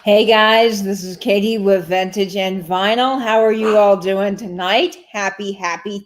Hey guys, this is Katie with Vintage and Vinyl. How are you all doing tonight? Happy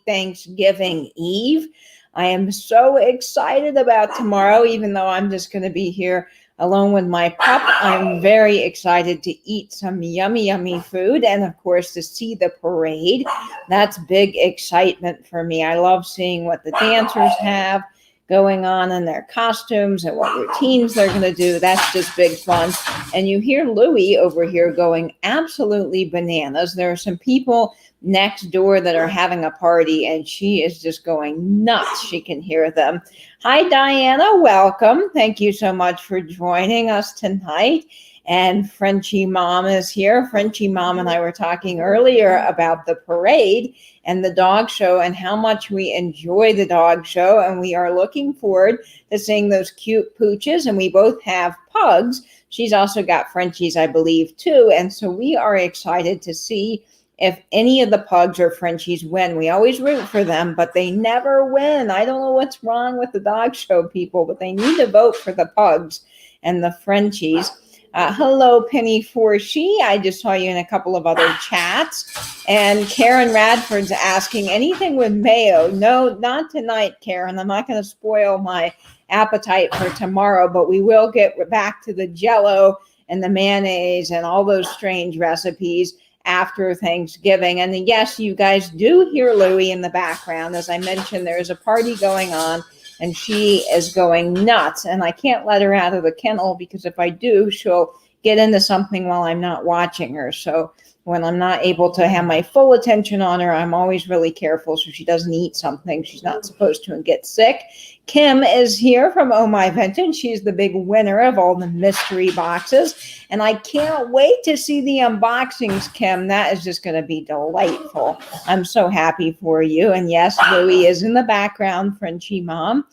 Thanksgiving Eve. I am so excited about tomorrow, even though I'm just going to be here alone with my pup. I'm very excited to eat some yummy food and, of course, to see the parade. That's big excitement for me. I love seeing what the dancers have going on in their costumes and what routines they're going to do. That's just big fun. And you hear Louie over here going absolutely bananas. There are some people next door that are having a party, and she is just going nuts. She can hear them. Hi, Diana. Welcome. Thank you so much for joining us tonight. And Frenchie Mom is here. Frenchie Mom and I were talking earlier about the parade and the dog show and how much we enjoy the dog show. And we are looking forward to seeing those cute pooches. And we both have pugs. She's also got Frenchies, I believe, too. And so we are excited to see if any of the pugs or Frenchies win. We always root for them, but they never win. I don't know what's wrong with the dog show people, but they need to vote for the pugs and the Frenchies. Hello, Penny Forshee. I just saw you in a couple of other chats. And Karen Radford's asking, anything with mayo? No, not tonight, Karen. I'm not going to spoil my appetite for tomorrow, but we will get back to the Jell-O and the mayonnaise and all those strange recipes after Thanksgiving. And yes, you guys do hear Louie in the background. As I mentioned, there's a party going on, and she is going nuts. And I can't let her out of the kennel because if I do, she'll get into something while I'm not watching her. So when I'm not able to have my full attention on her, I'm always really careful so she doesn't eat something she's not supposed to and get sick. Kim is here from Oh My Vintage. She's the big winner of all the mystery boxes. And I can't wait to see the unboxings, Kim. That is just going to be delightful. I'm so happy for you. And yes, Louie is in the background, Frenchie Mom.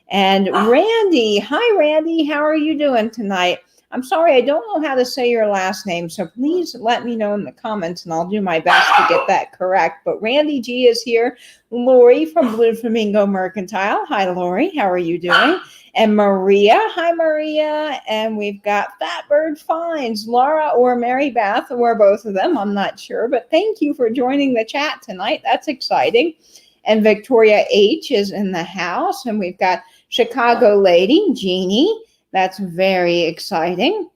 And Randy. Hi, Randy. How are you doing tonight? I'm sorry, I don't know how to say your last name, so please let me know in the comments, and I'll do my best to get that correct. But Randy G is here. Lori from Blue Flamingo Mercantile. Hi, Lori. How are you doing? And Maria. Hi, Maria. And we've got Fatbird Finds, Laura or Mary Beth, or both of them. I'm not sure, but thank you for joining the chat tonight. That's exciting. And Victoria H is in the house, and we've got Chicago Lady, Jeannie. That's very exciting.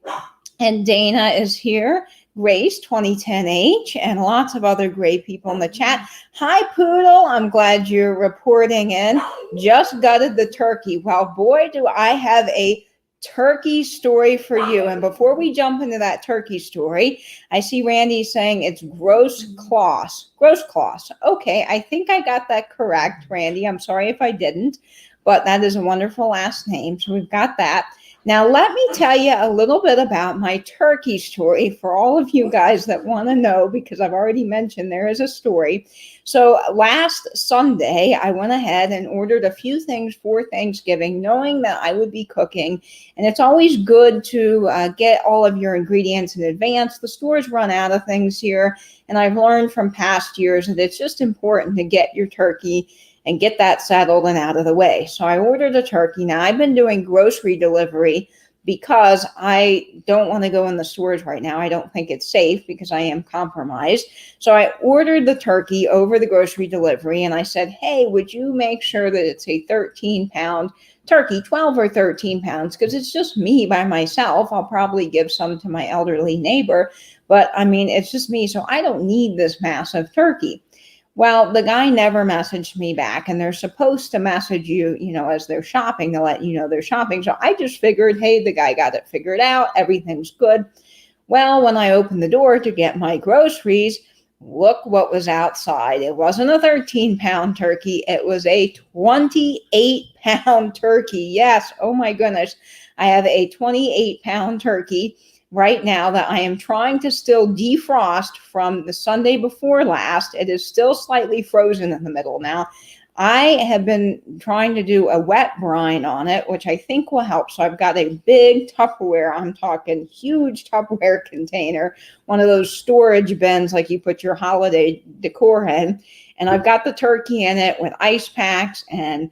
And Dana is here. Grace, 2010H, and lots of other great people in the chat. Hi, Poodle. I'm glad you're reporting in. Just gutted the turkey. Well, boy, do I have a turkey story for you. And before we jump into that turkey story, I see Randy saying it's Grosskloss. Grosskloss. Okay, I think I got that correct, Randy. I'm sorry if I didn't, but that is a wonderful last name. So we've got that. Now, let me tell you a little bit about my turkey story for all of you guys that want to know, because I've already mentioned there is a story. So last Sunday, I went ahead and ordered a few things for Thanksgiving, knowing that I would be cooking. And it's always good to get all of your ingredients in advance. The stores run out of things here. And I've learned from past years that it's just important to get your turkey and get that settled and out of the way. So I ordered a turkey. Now, I've been doing grocery delivery because I don't want to go in the stores right now. I don't think it's safe because I am compromised. So I ordered the turkey over the grocery delivery, and I said, hey, would you make sure that it's a 13-pound turkey, 12 or 13 pounds, because it's just me by myself. I'll probably give some to my elderly neighbor, but I mean, it's just me, so I don't need this massive turkey. Well, the guy never messaged me back, and they're supposed to message you, as they're shopping to let you know they're shopping. So I just figured, hey, the guy got it figured out. Everything's good. Well, when I opened the door to get my groceries, look what was outside. It wasn't a 13-pound turkey. It was a 28-pound turkey. Yes. Oh my goodness. I have a 28-pound turkey right now that I am trying to still defrost from the Sunday before last. It is still slightly frozen in the middle. Now, I have been trying to do a wet brine on it, which I think will help. So I've got a big Tupperware, I'm talking huge Tupperware container, one of those storage bins like you put your holiday decor in. And I've got the turkey in it with ice packs and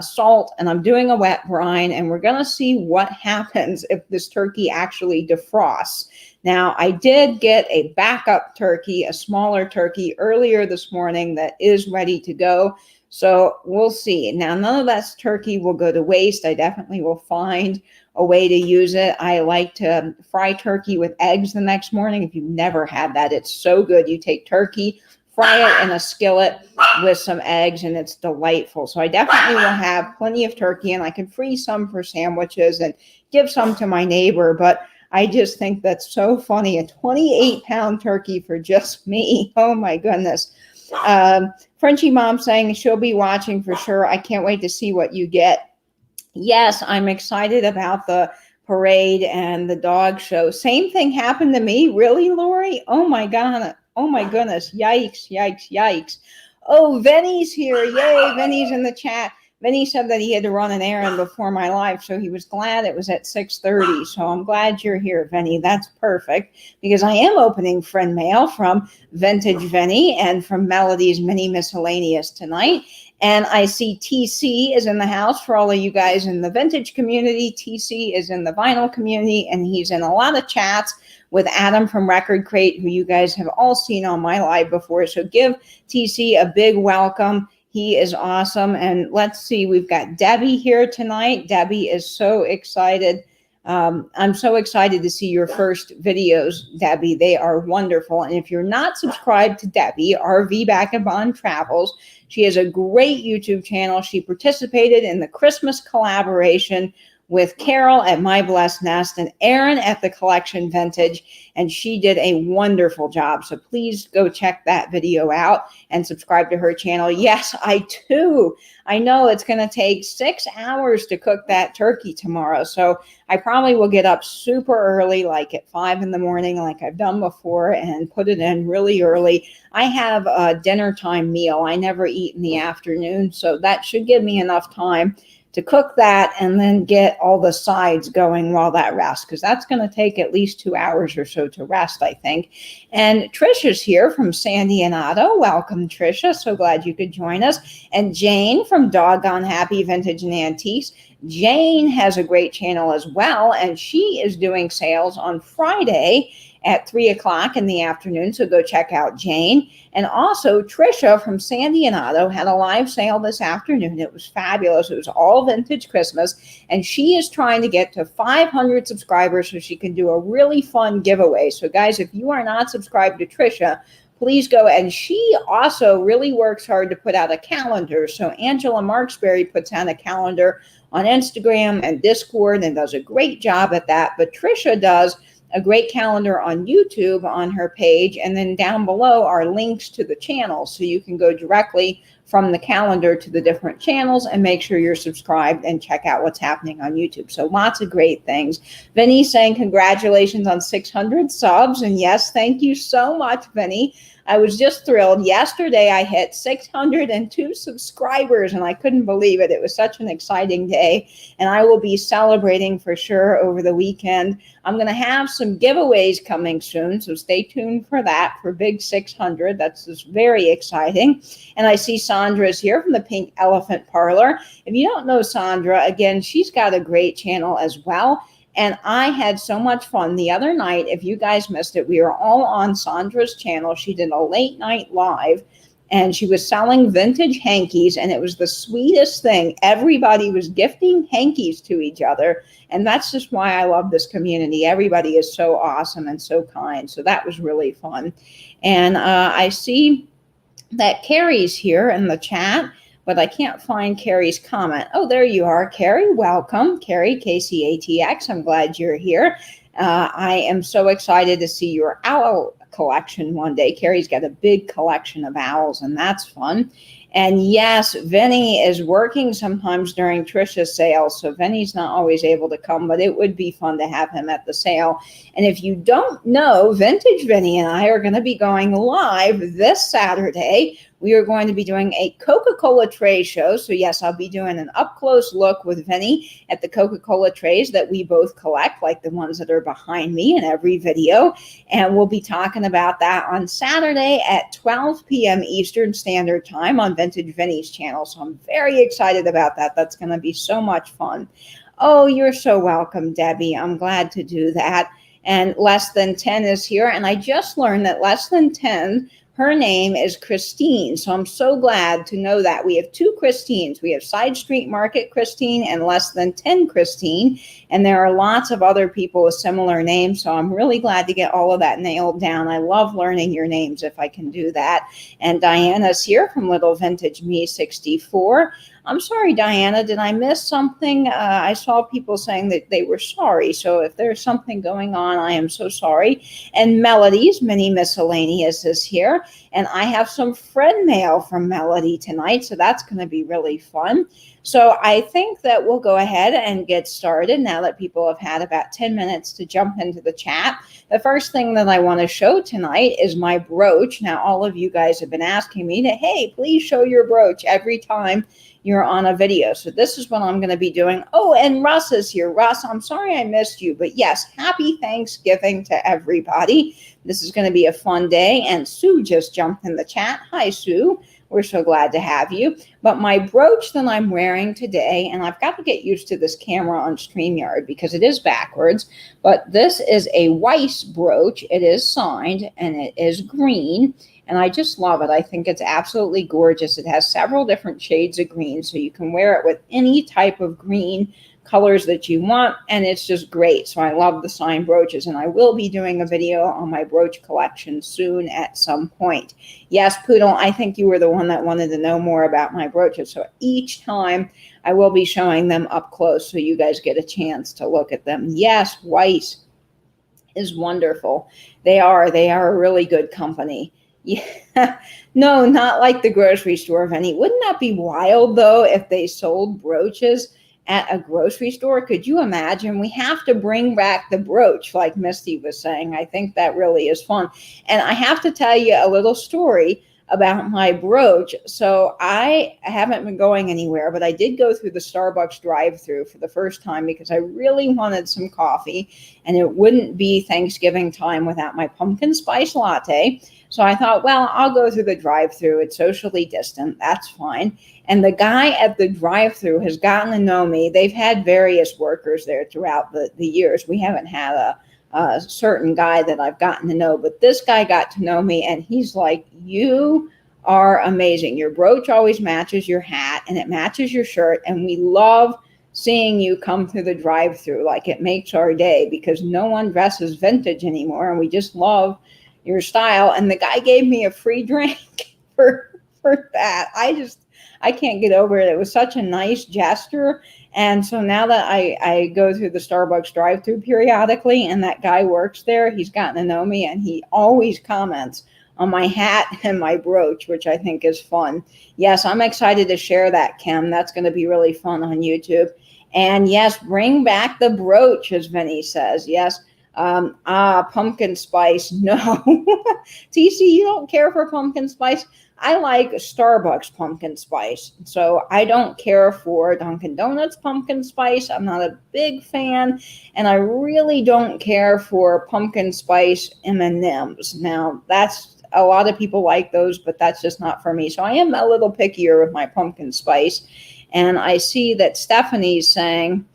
salt, and I'm doing a wet brine, and we're going to see what happens if this turkey actually defrosts. Now, I did get a backup turkey, a smaller turkey, earlier this morning that is ready to go. So we'll see. Now, none of that turkey will go to waste. I definitely will find a way to use it. I like to fry turkey with eggs the next morning. If you've never had that, it's so good. You take turkey, fry it in a skillet with some eggs, and it's delightful. So I definitely will have plenty of turkey, and I can freeze some for sandwiches and give some to my neighbor. But I just think that's so funny. A 28-pound turkey for just me. Oh, my goodness. Frenchie Mom saying she'll be watching for sure. I can't wait to see what you get. Yes, I'm excited about the parade and the dog show. Same thing happened to me. Really, Lori? Oh, my God. Oh, my goodness. Yikes, yikes, yikes. Oh, Vinnie's here. Yay, Vinnie's in the chat. Vinnie said that he had to run an errand before my live, so he was glad it was at 6:30. So I'm glad you're here, Vinnie. That's perfect, because I am opening friend mail from Vintage Vinny and from Melody's Many Miscellaneous tonight. And I see TC is in the house for all of you guys in the vintage community. TC is in the vinyl community, and he's in a lot of chats with Adam from Record Crate, who you guys have all seen on my live before. So give TC a big welcome. He is awesome. And let's see, we've got Debbie here tonight. Debbie is so excited. I'm so excited to see your first videos, Debbie. They are wonderful. And if you're not subscribed to Debbie, RV Vagabond Travels, she has a great YouTube channel. She participated in the Christmas collaboration with Carol at My Blessed Nest and Aaron at the Collection Vintage, and she did a wonderful job. So please go check that video out and subscribe to her channel. Yes, I too. I know it's going to take 6 hours to cook that turkey tomorrow, so I probably will get up super early, like at 5 in the morning, like I've done before, and put it in really early. I have a dinner time meal. I never eat in the afternoon, so that should give me enough time to cook that and then get all the sides going while that rests, because that's going to take at least 2 hours or so to rest, I think. And Trisha's here from Sandy and Otto. Welcome, Trisha. So glad you could join us. And Jane from Doggone Happy Vintage and Antiques. Jane has a great channel as well, and she is doing sales on Friday at 3 o'clock in the afternoon. So go check out Jane. And also Trisha from Sandy and Otto had a live sale this afternoon. It was fabulous. It was all vintage Christmas. And she is trying to get to 500 subscribers so she can do a really fun giveaway. So guys, if you are not subscribed to Trisha, please go. And she also really works hard to put out a calendar. So Angela Marksberry puts out a calendar on Instagram and Discord and does a great job at that. But Trisha does a great calendar on YouTube on her page, and then down below are links to the channels, so you can go directly from the calendar to the different channels and make sure you're subscribed and check out what's happening on YouTube. So lots of great things. Vinny saying congratulations on 600 subs, and yes, thank you so much, Vinny. I was just thrilled. Yesterday, I hit 602 subscribers, and I couldn't believe it. It was such an exciting day, and I will be celebrating for sure over the weekend. I'm going to have some giveaways coming soon, so stay tuned for that, for Big 600. That's just very exciting. And I see Sandra is here from the Pink Elephant Parlor. If you don't know Sandra, again, she's got a great channel as well. And I had so much fun the other night. If you guys missed it, we were all on Sandra's channel. She did a late night live, and she was selling vintage hankies, and it was the sweetest thing. Everybody was gifting hankies to each other, and that's just why I love this community. Everybody is so awesome and so kind, so that was really fun. And I see that Carrie's here in the chat, but I can't find Carrie's comment. Oh, there you are, Carrie. Welcome, Carrie, KCATX. I'm glad you're here. I am so excited to see your owl collection one day. Carrie's got a big collection of owls, and that's fun. And yes, Vinny is working sometimes during Trisha's sales, so Vinny's not always able to come, but it would be fun to have him at the sale. And if you don't know, Vintage Vinny and I are going to be going live this Saturday. We are going to be doing a Coca-Cola tray show. So yes, I'll be doing an up-close look with Vinny at the Coca-Cola trays that we both collect, like the ones that are behind me in every video. And we'll be talking about that on Saturday at 12 p.m. Eastern Standard Time on Vintage Vinny's channel. So I'm very excited about that. That's going to be so much fun. Oh, you're so welcome, Debbie. I'm glad to do that. And Less Than 10 is here. And I just learned that Less Than 10, her name is Christine. So I'm so glad to know that. We have two Christines. We have Side Street Market Christine and Less Than 10 Christine. And there are lots of other people with similar names. So I'm really glad to get all of that nailed down. I love learning your names if I can do that. And Diana's here from Little Vintage Me 64. I'm sorry, Diana, did I miss something? I saw people saying that they were sorry. So if there's something going on, I am so sorry. And Melody's Mini Miscellaneous is here. And I have some friend mail from Melody tonight. So that's going to be really fun. So I think that we'll go ahead and get started now that people have had about 10 minutes to jump into the chat. The first thing that I want to show tonight is my brooch. Now, all of you guys have been asking me to, hey, please show your brooch every time you're on a video. So this is what I'm going to be doing. Oh, and Russ is here. Russ, I'm sorry I missed you, but yes, happy Thanksgiving to everybody. This is going to be a fun day. And Sue just jumped in the chat. Hi, Sue. We're so glad to have you. But my brooch that I'm wearing today, and I've got to get used to this camera on StreamYard because it is backwards, but this is a Weiss brooch. It is signed and it is green. And I just love it. I think it's absolutely gorgeous. It has several different shades of green, so you can wear it with any type of green colors that you want, and it's just great. So I love the signed brooches, and I will be doing a video on my brooch collection soon at some point. Yes, Poodle, I think you were the one that wanted to know more about my brooches. So each time I will be showing them up close so you guys get a chance to look at them. Yes, Weiss is wonderful. They are a really good company. Yeah, no, not like the grocery store, Vinnie. Wouldn't that be wild, though, if they sold brooches at a grocery store? Could you imagine? We have to bring back the brooch, like Misty was saying. I think that really is fun. And I have to tell you a little story about my brooch. So I haven't been going anywhere, but I did go through the Starbucks drive-thru for the first time because I really wanted some coffee, and it wouldn't be Thanksgiving time without my pumpkin spice latte. So I thought, well, I'll go through the drive-thru. It's socially distant. That's fine. And the guy at the drive-thru has gotten to know me. They've had various workers there throughout the years. We haven't had a certain guy that I've gotten to know, but this guy got to know me, and he's like, you are amazing. Your brooch always matches your hat, and it matches your shirt, and we love seeing you come through the drive-thru. Like, it makes our day because no one dresses vintage anymore, and we just love your style. And the guy gave me a free drink for that. I can't get over it. It was such a nice gesture. And so now that I go through the Starbucks drive-thru periodically, and that guy works there, he's gotten to know me, and he always comments on my hat and my brooch, which I think is fun. Yes, I'm excited to share that, Kim. That's going to be really fun on YouTube. And yes, bring back the brooch, as Vinny says. Yes. Pumpkin spice. No. TC, you don't care for pumpkin spice? I like Starbucks pumpkin spice. So I don't care for Dunkin' Donuts pumpkin spice. I'm not a big fan. And I really don't care for pumpkin spice M&Ms. Now, that's a lot of people like those, but that's just not for me. So I am a little pickier with my pumpkin spice. And I see that Stephanie's saying,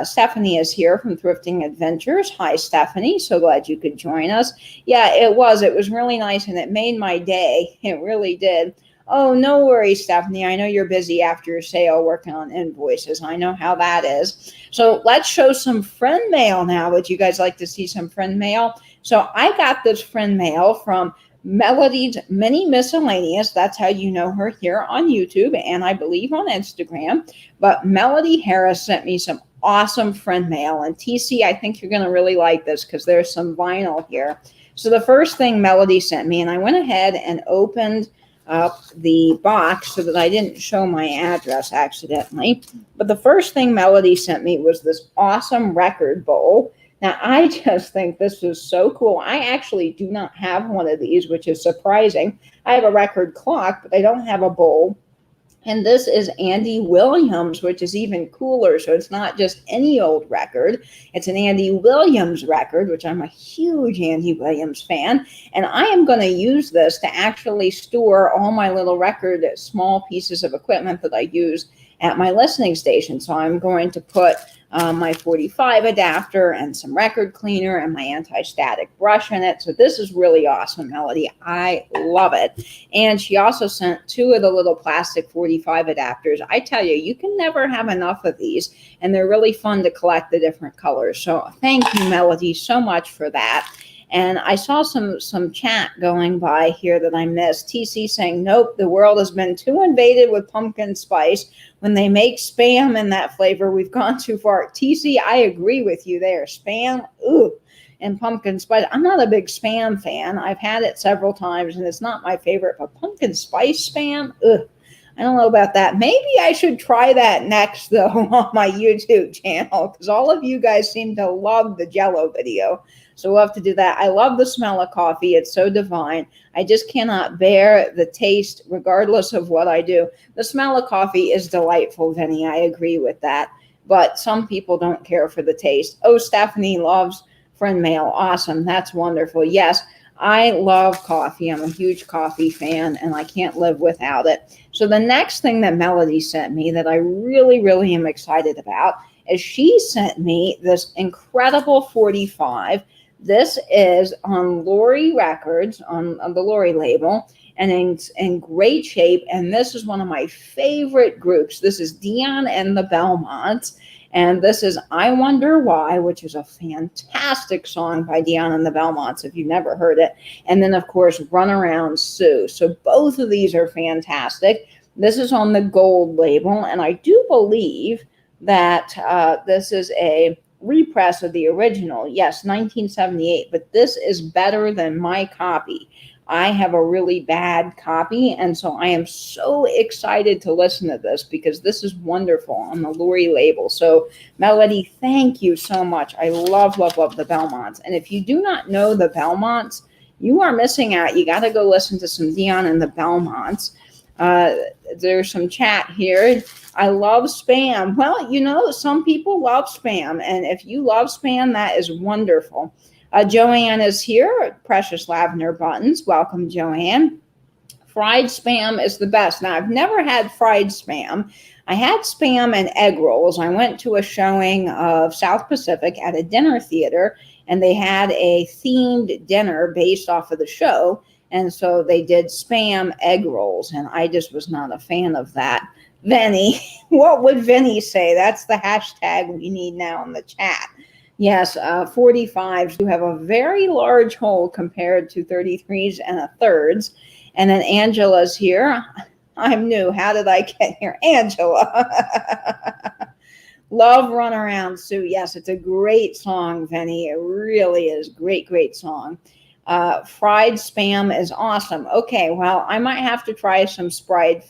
Stephanie is here from Thrifting Adventures. Hi, Stephanie. So glad you could join us. Yeah, it was really nice, and it made my day. It really did. Oh, no worries, Stephanie. I know you're busy after your sale working on invoices. I know how that is. So let's show some friend mail now. Would you guys like to see some friend mail? So I got this friend mail from Melody's Many Miscellaneous. That's how you know her here on YouTube, and I believe on Instagram. But Melody Harris sent me some awesome friend mail. And TC, I think you're going to really like this because there's some vinyl here. So the first thing Melody sent me, and I went ahead and opened up the box so that I didn't show my address accidentally. But the first thing Melody sent me was this awesome record bowl. Now, I just think this is so cool. I actually do not have one of these, which is surprising. I have a record clock, but I don't have a bowl. And this is Andy Williams, which is even cooler. So it's not just any old record. It's an Andy Williams record, which I'm a huge Andy Williams fan. And I am going to use this to actually store all my little record, small pieces of equipment that I use at my listening station. So I'm going to put my 45 adapter and some record cleaner and my anti-static brush in it. So this is really awesome, Melody. I love it. And she also sent 2 of the little plastic 45 adapters. I tell you, you can never have enough of these, and they're really fun to collect the different colors. So thank you, Melody, so much for that. And I saw some chat going by here that I missed. TC saying, nope, the world has been too invaded with pumpkin spice. When they make Spam in that flavor, we've gone too far. TC, I agree with you there. Spam, ooh, and pumpkin spice. I'm not a big Spam fan. I've had it several times, and it's not my favorite. But pumpkin spice Spam, ugh. I don't know about that. Maybe I should try that next, though, on my YouTube channel, because all of you guys seem to love the Jell-O video. So we'll have to do that. I love the smell of coffee. It's so divine. I just cannot bear the taste, regardless of what I do. The smell of coffee is delightful, Vinnie. I agree with that. But some people don't care for the taste. Oh, Stephanie loves friend mail. Awesome. That's wonderful. Yes, I love coffee. I'm a huge coffee fan, and I can't live without it. So the next thing that Melody sent me that I really, really am excited about is she sent me this incredible 45. This is on Lori Records, on the Lori label, and in great shape. And this is one of my favorite groups. This is Dion and the Belmonts. And this is I Wonder Why, which is a fantastic song by Dion and the Belmonts, if you've never heard it. And then, of course, Run Around Sue. So both of these are fantastic. This is on the gold label. And I do believe that this is a repress of the original. Yes, 1978, but this is better than my copy. I have a really bad copy, and so I am so excited to listen to this because this is wonderful on the Lori label. So, Melody, thank you so much. I love, love, love the Belmonts. And if you do not know the Belmonts, you are missing out. You got to go listen to some Dion and the Belmonts. There's some chat here. I love Spam. Well, you know, some people love Spam, and if you love Spam, that is wonderful. Joanne is here. Precious Lavender Buttons. Welcome, Joanne. Fried Spam is the best. Now, I've never had fried Spam. I had Spam and egg rolls. I went to a showing of South Pacific at a dinner theater, and they had a themed dinner based off of the show. And so they did Spam egg rolls, and I just was not a fan of that. Vinnie, what would Vinnie say? That's the hashtag we need now in the chat. Yes, 45s do have a very large hole compared to 33s and a thirds. And then Angela's here. I'm new. How did I get here? Angela. Love Run Around Sue. Yes, it's a great song, Vinnie. It really is. Great, great song. Fried Spam is awesome. Okay, well, I might have to try some fried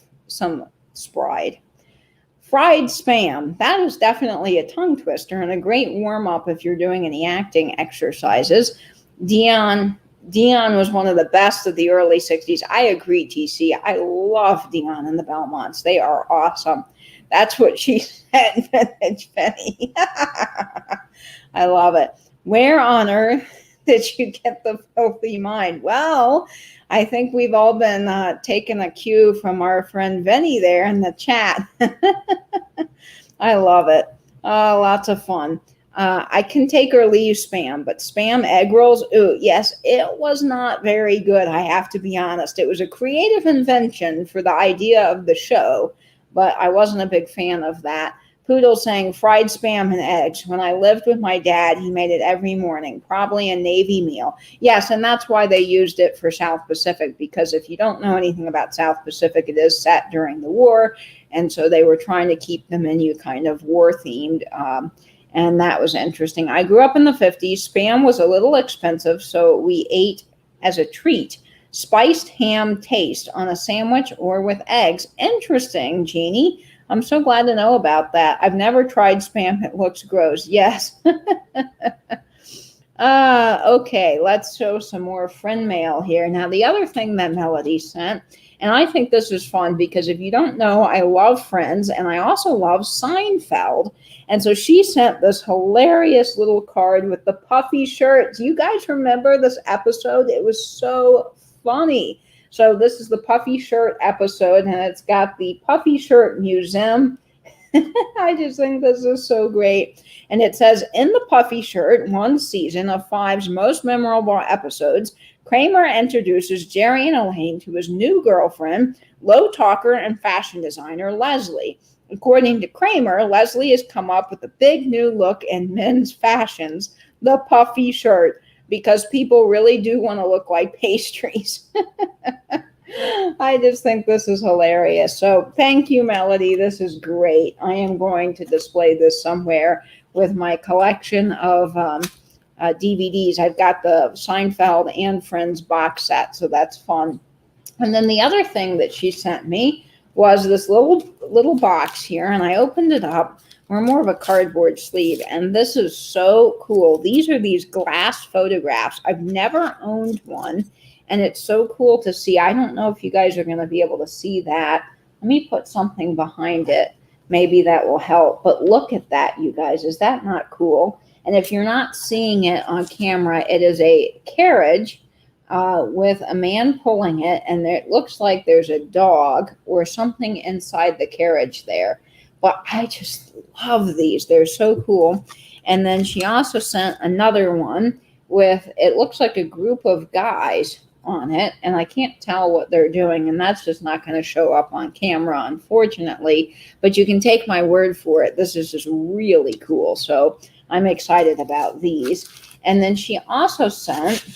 Spam. That is definitely a tongue twister and a great warm-up if you're doing any acting exercises. Dion was one of the best of the early 60s. I agree, TC. I love Dion and the Belmonts. They are awesome. That's what she said, Vintage Vinny. I love it. Where on earth did you get the filthy mind? Well, I think we've all been taking a cue from our friend Vinnie there in the chat. I love it. Lots of fun. I can take or leave Spam, but Spam egg rolls, ooh, yes, it was not very good, I have to be honest. It was a creative invention for the idea of the show, but I wasn't a big fan of that. Poodle saying fried Spam and eggs. When I lived with my dad, he made it every morning, probably a Navy meal. Yes, and that's why they used it for South Pacific, because if you don't know anything about South Pacific, it is set during the war, and so they were trying to keep the menu kind of war-themed, and that was interesting. I grew up in the 50s. Spam was a little expensive, so we ate as a treat. Spiced ham taste on a sandwich or with eggs. Interesting, Jeannie. I'm so glad to know about that. I've never tried Spam. It looks gross. Yes. Okay, let's show some more friend mail here. Now, the other thing that Melody sent, and I think this is fun because if you don't know, I love Friends and I also love Seinfeld. And so she sent this hilarious little card with the puffy shirt. Do you guys remember this episode? It was so funny. So, this is the puffy shirt episode, and it's got the puffy shirt museum. I just think this is so great. And it says, in the puffy shirt, one season of Five's most memorable episodes, Kramer introduces Jerry and Elaine to his new girlfriend, low talker and fashion designer Leslie. According to Kramer, Leslie has come up with a big new look in men's fashions, the puffy shirt, because people really do want to look like pastries. I just think this is hilarious. So thank you, Melody. This is great. I am going to display this somewhere with my collection of DVDs. I've got the Seinfeld and Friends box set, so that's fun. And then the other thing that she sent me was this little box here, and I opened it up. Or more of a cardboard sleeve, and this is so cool. These are these glass photographs. I've never owned one, and it's so cool to see. I don't know if you guys are going to be able to see that. Let me put something behind it. Maybe that will help. But look at that, you guys. Is that not cool? And if you're not seeing it on camera, it is a carriage with a man pulling it, and it looks like there's a dog or something inside the carriage there. But I just love these. They're so cool. And then she also sent another one with, it looks like a group of guys on it, and I can't tell what they're doing, and that's just not going to show up on camera, unfortunately. But you can take my word for it. This is just really cool. So I'm excited about these. And then she also sent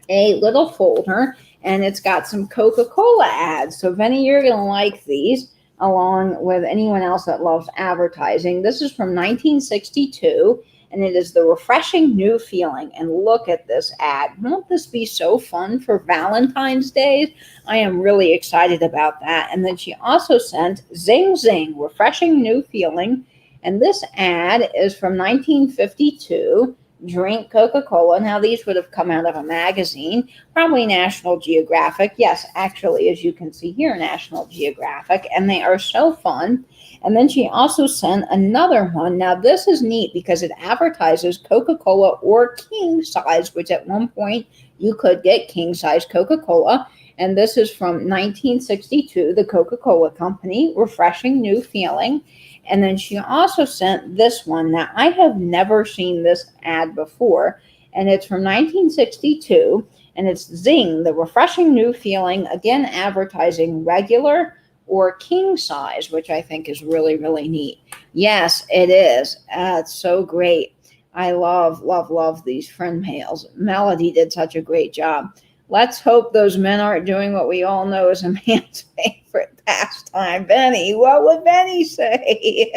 a little folder, and it's got some Coca-Cola ads. So Vinnie, you're going to like these, along with anyone else that loves advertising. This is from 1962, and it is the refreshing new feeling. And look at this ad. Won't this be so fun for Valentine's Day? I am really excited about that. And then she also sent Zing Zing, refreshing new feeling. And this ad is from 1952. Drink Coca-Cola. Now, these would have come out of a magazine, probably National Geographic. Yes, actually, as you can see here, National Geographic, and they are so fun. And then she also sent another one. Now, this is neat because it advertises Coca-Cola or king size, which at one point you could get king size Coca-Cola. And this is from 1962, the Coca-Cola Company, refreshing new feeling. And then she also sent this one. Now, I have never seen this ad before, and it's from 1962, and it's Zing, the refreshing new feeling, again advertising regular or king size, which I think is really, really neat. Yes, it is. It's so great. I love, love, love these friend mails. Melody did such a great job. Let's hope those men aren't doing what we all know is a man's favorite pastime. Benny, what would Benny say?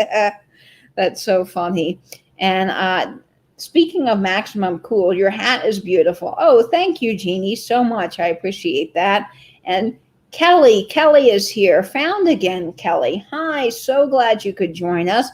That's so funny. And speaking of Maximum Cool, your hat is beautiful. Oh, thank you, Jeannie, so much. I appreciate that. And Kelly is here. Found again, Kelly. Hi, so glad you could join us.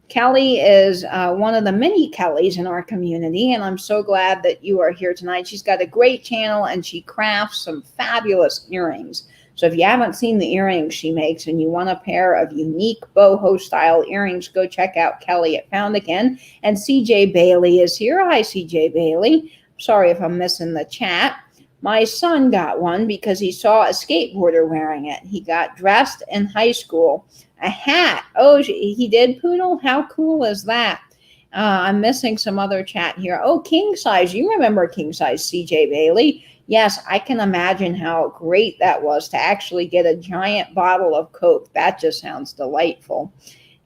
Kelly is one of the many Kellys in our community, and I'm so glad that you are here tonight. She's got a great channel, and she crafts some fabulous earrings. So if you haven't seen the earrings she makes and you want a pair of unique boho-style earrings, go check out Kelly at Found Again. And CJ Bailey is here. Hi, CJ Bailey. Sorry if I'm missing the chat. My son got one because he saw a skateboarder wearing it. He got dressed in high school. A hat. Oh, he did, Poodle? How cool is that? I'm missing some other chat here. Oh, king size. You remember king size, CJ Bailey. Yes, I can imagine how great that was to actually get a giant bottle of Coke. That just sounds delightful.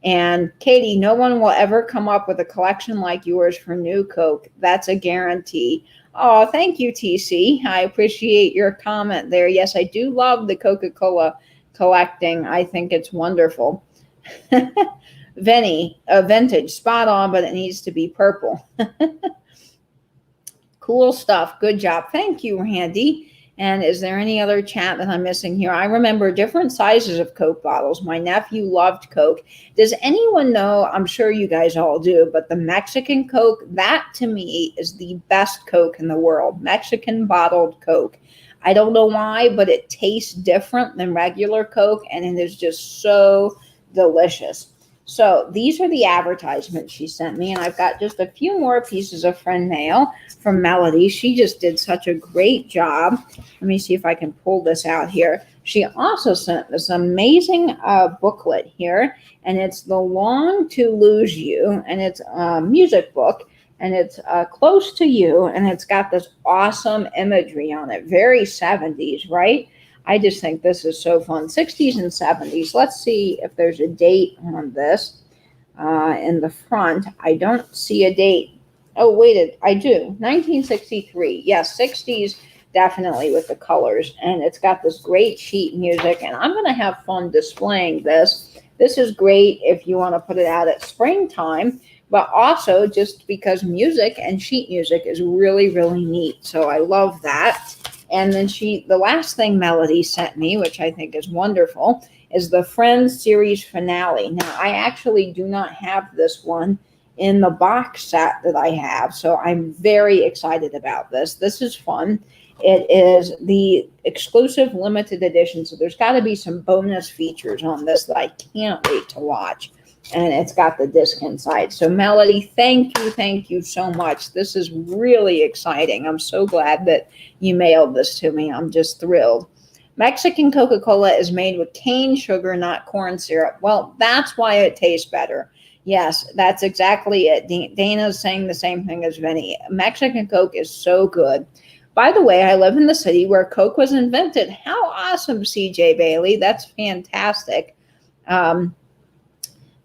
And Katie, no one will ever come up with a collection like yours for new Coke. That's a guarantee. Oh, thank you, TC. I appreciate your comment there. Yes, I do love the Coca-Cola collecting. I think it's wonderful. Vinny, vintage, spot on, but it needs to be purple. Cool stuff. Good job. Thank you, Randy. And is there any other chat that I'm missing here? I remember different sizes of Coke bottles. My nephew loved Coke. Does anyone know? I'm sure you guys all do, but the Mexican Coke, that to me is the best Coke in the world. Mexican bottled Coke. I don't know why, but it tastes different than regular Coke, and it is just so delicious. So these are the advertisements she sent me, and I've got just a few more pieces of friend mail from Melody. She just did such a great job. Let me see if I can pull this out here. She also sent this amazing booklet here, and it's The Long to Lose You, and it's a music book, and it's Close to You, and it's got this awesome imagery on it. Very 70s, right? I just think this is so fun. 60s and 70s. Let's see if there's a date on this in the front. I don't see a date. Oh, wait, I do. 1963. Yes, 60s definitely with the colors. And it's got this great sheet music. And I'm going to have fun displaying this. This is great if you want to put it out at springtime, but also just because music and sheet music is really, really neat. So I love that. And then the last thing Melody sent me, which I think is wonderful, is the Friends series finale. Now, I actually do not have this one in the box set that I have, so I'm very excited about this. This is fun. It is the exclusive limited edition, so there's got to be some bonus features on this that I can't wait to watch. And it's got the disc inside. So Melody, thank you so much. This is really exciting. I'm so glad that you mailed this to me. I'm just thrilled. Mexican Coca-Cola is made with cane sugar, not corn syrup. Well, that's why it tastes better. Yes, that's exactly it. Dana's saying the same thing as Vinnie. Mexican Coke is so good. By the way, I live in the city where Coke was invented. How awesome, CJ Bailey. That's fantastic.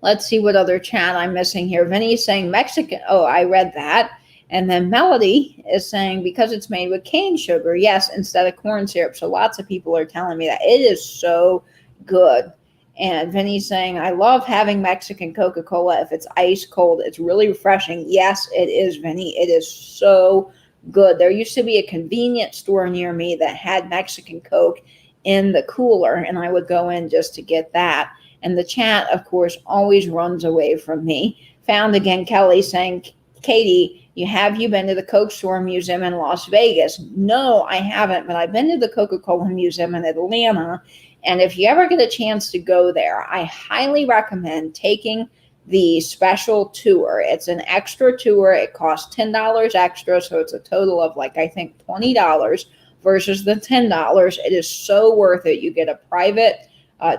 Let's see what other chat I'm missing here. Vinny is saying Mexican. Oh, I read that. And then Melody is saying because it's made with cane sugar, yes, instead of corn syrup. So lots of people are telling me that. It is so good. And Vinny's saying, I love having Mexican Coca-Cola. If it's ice cold, it's really refreshing. Yes, it is, Vinny. It is so good. There used to be a convenience store near me that had Mexican Coke in the cooler, and I would go in just to get that. And the chat, of course, always runs away from me. Found again, Kelly saying, Katie, have you been to the Coke Store Museum in Las Vegas? No, I haven't, but I've been to the Coca-Cola Museum in Atlanta. And if you ever get a chance to go there, I highly recommend taking the special tour. It's an extra tour. It costs $10 extra, so it's a total of I think $20 versus the $10. It is so worth it. You get a private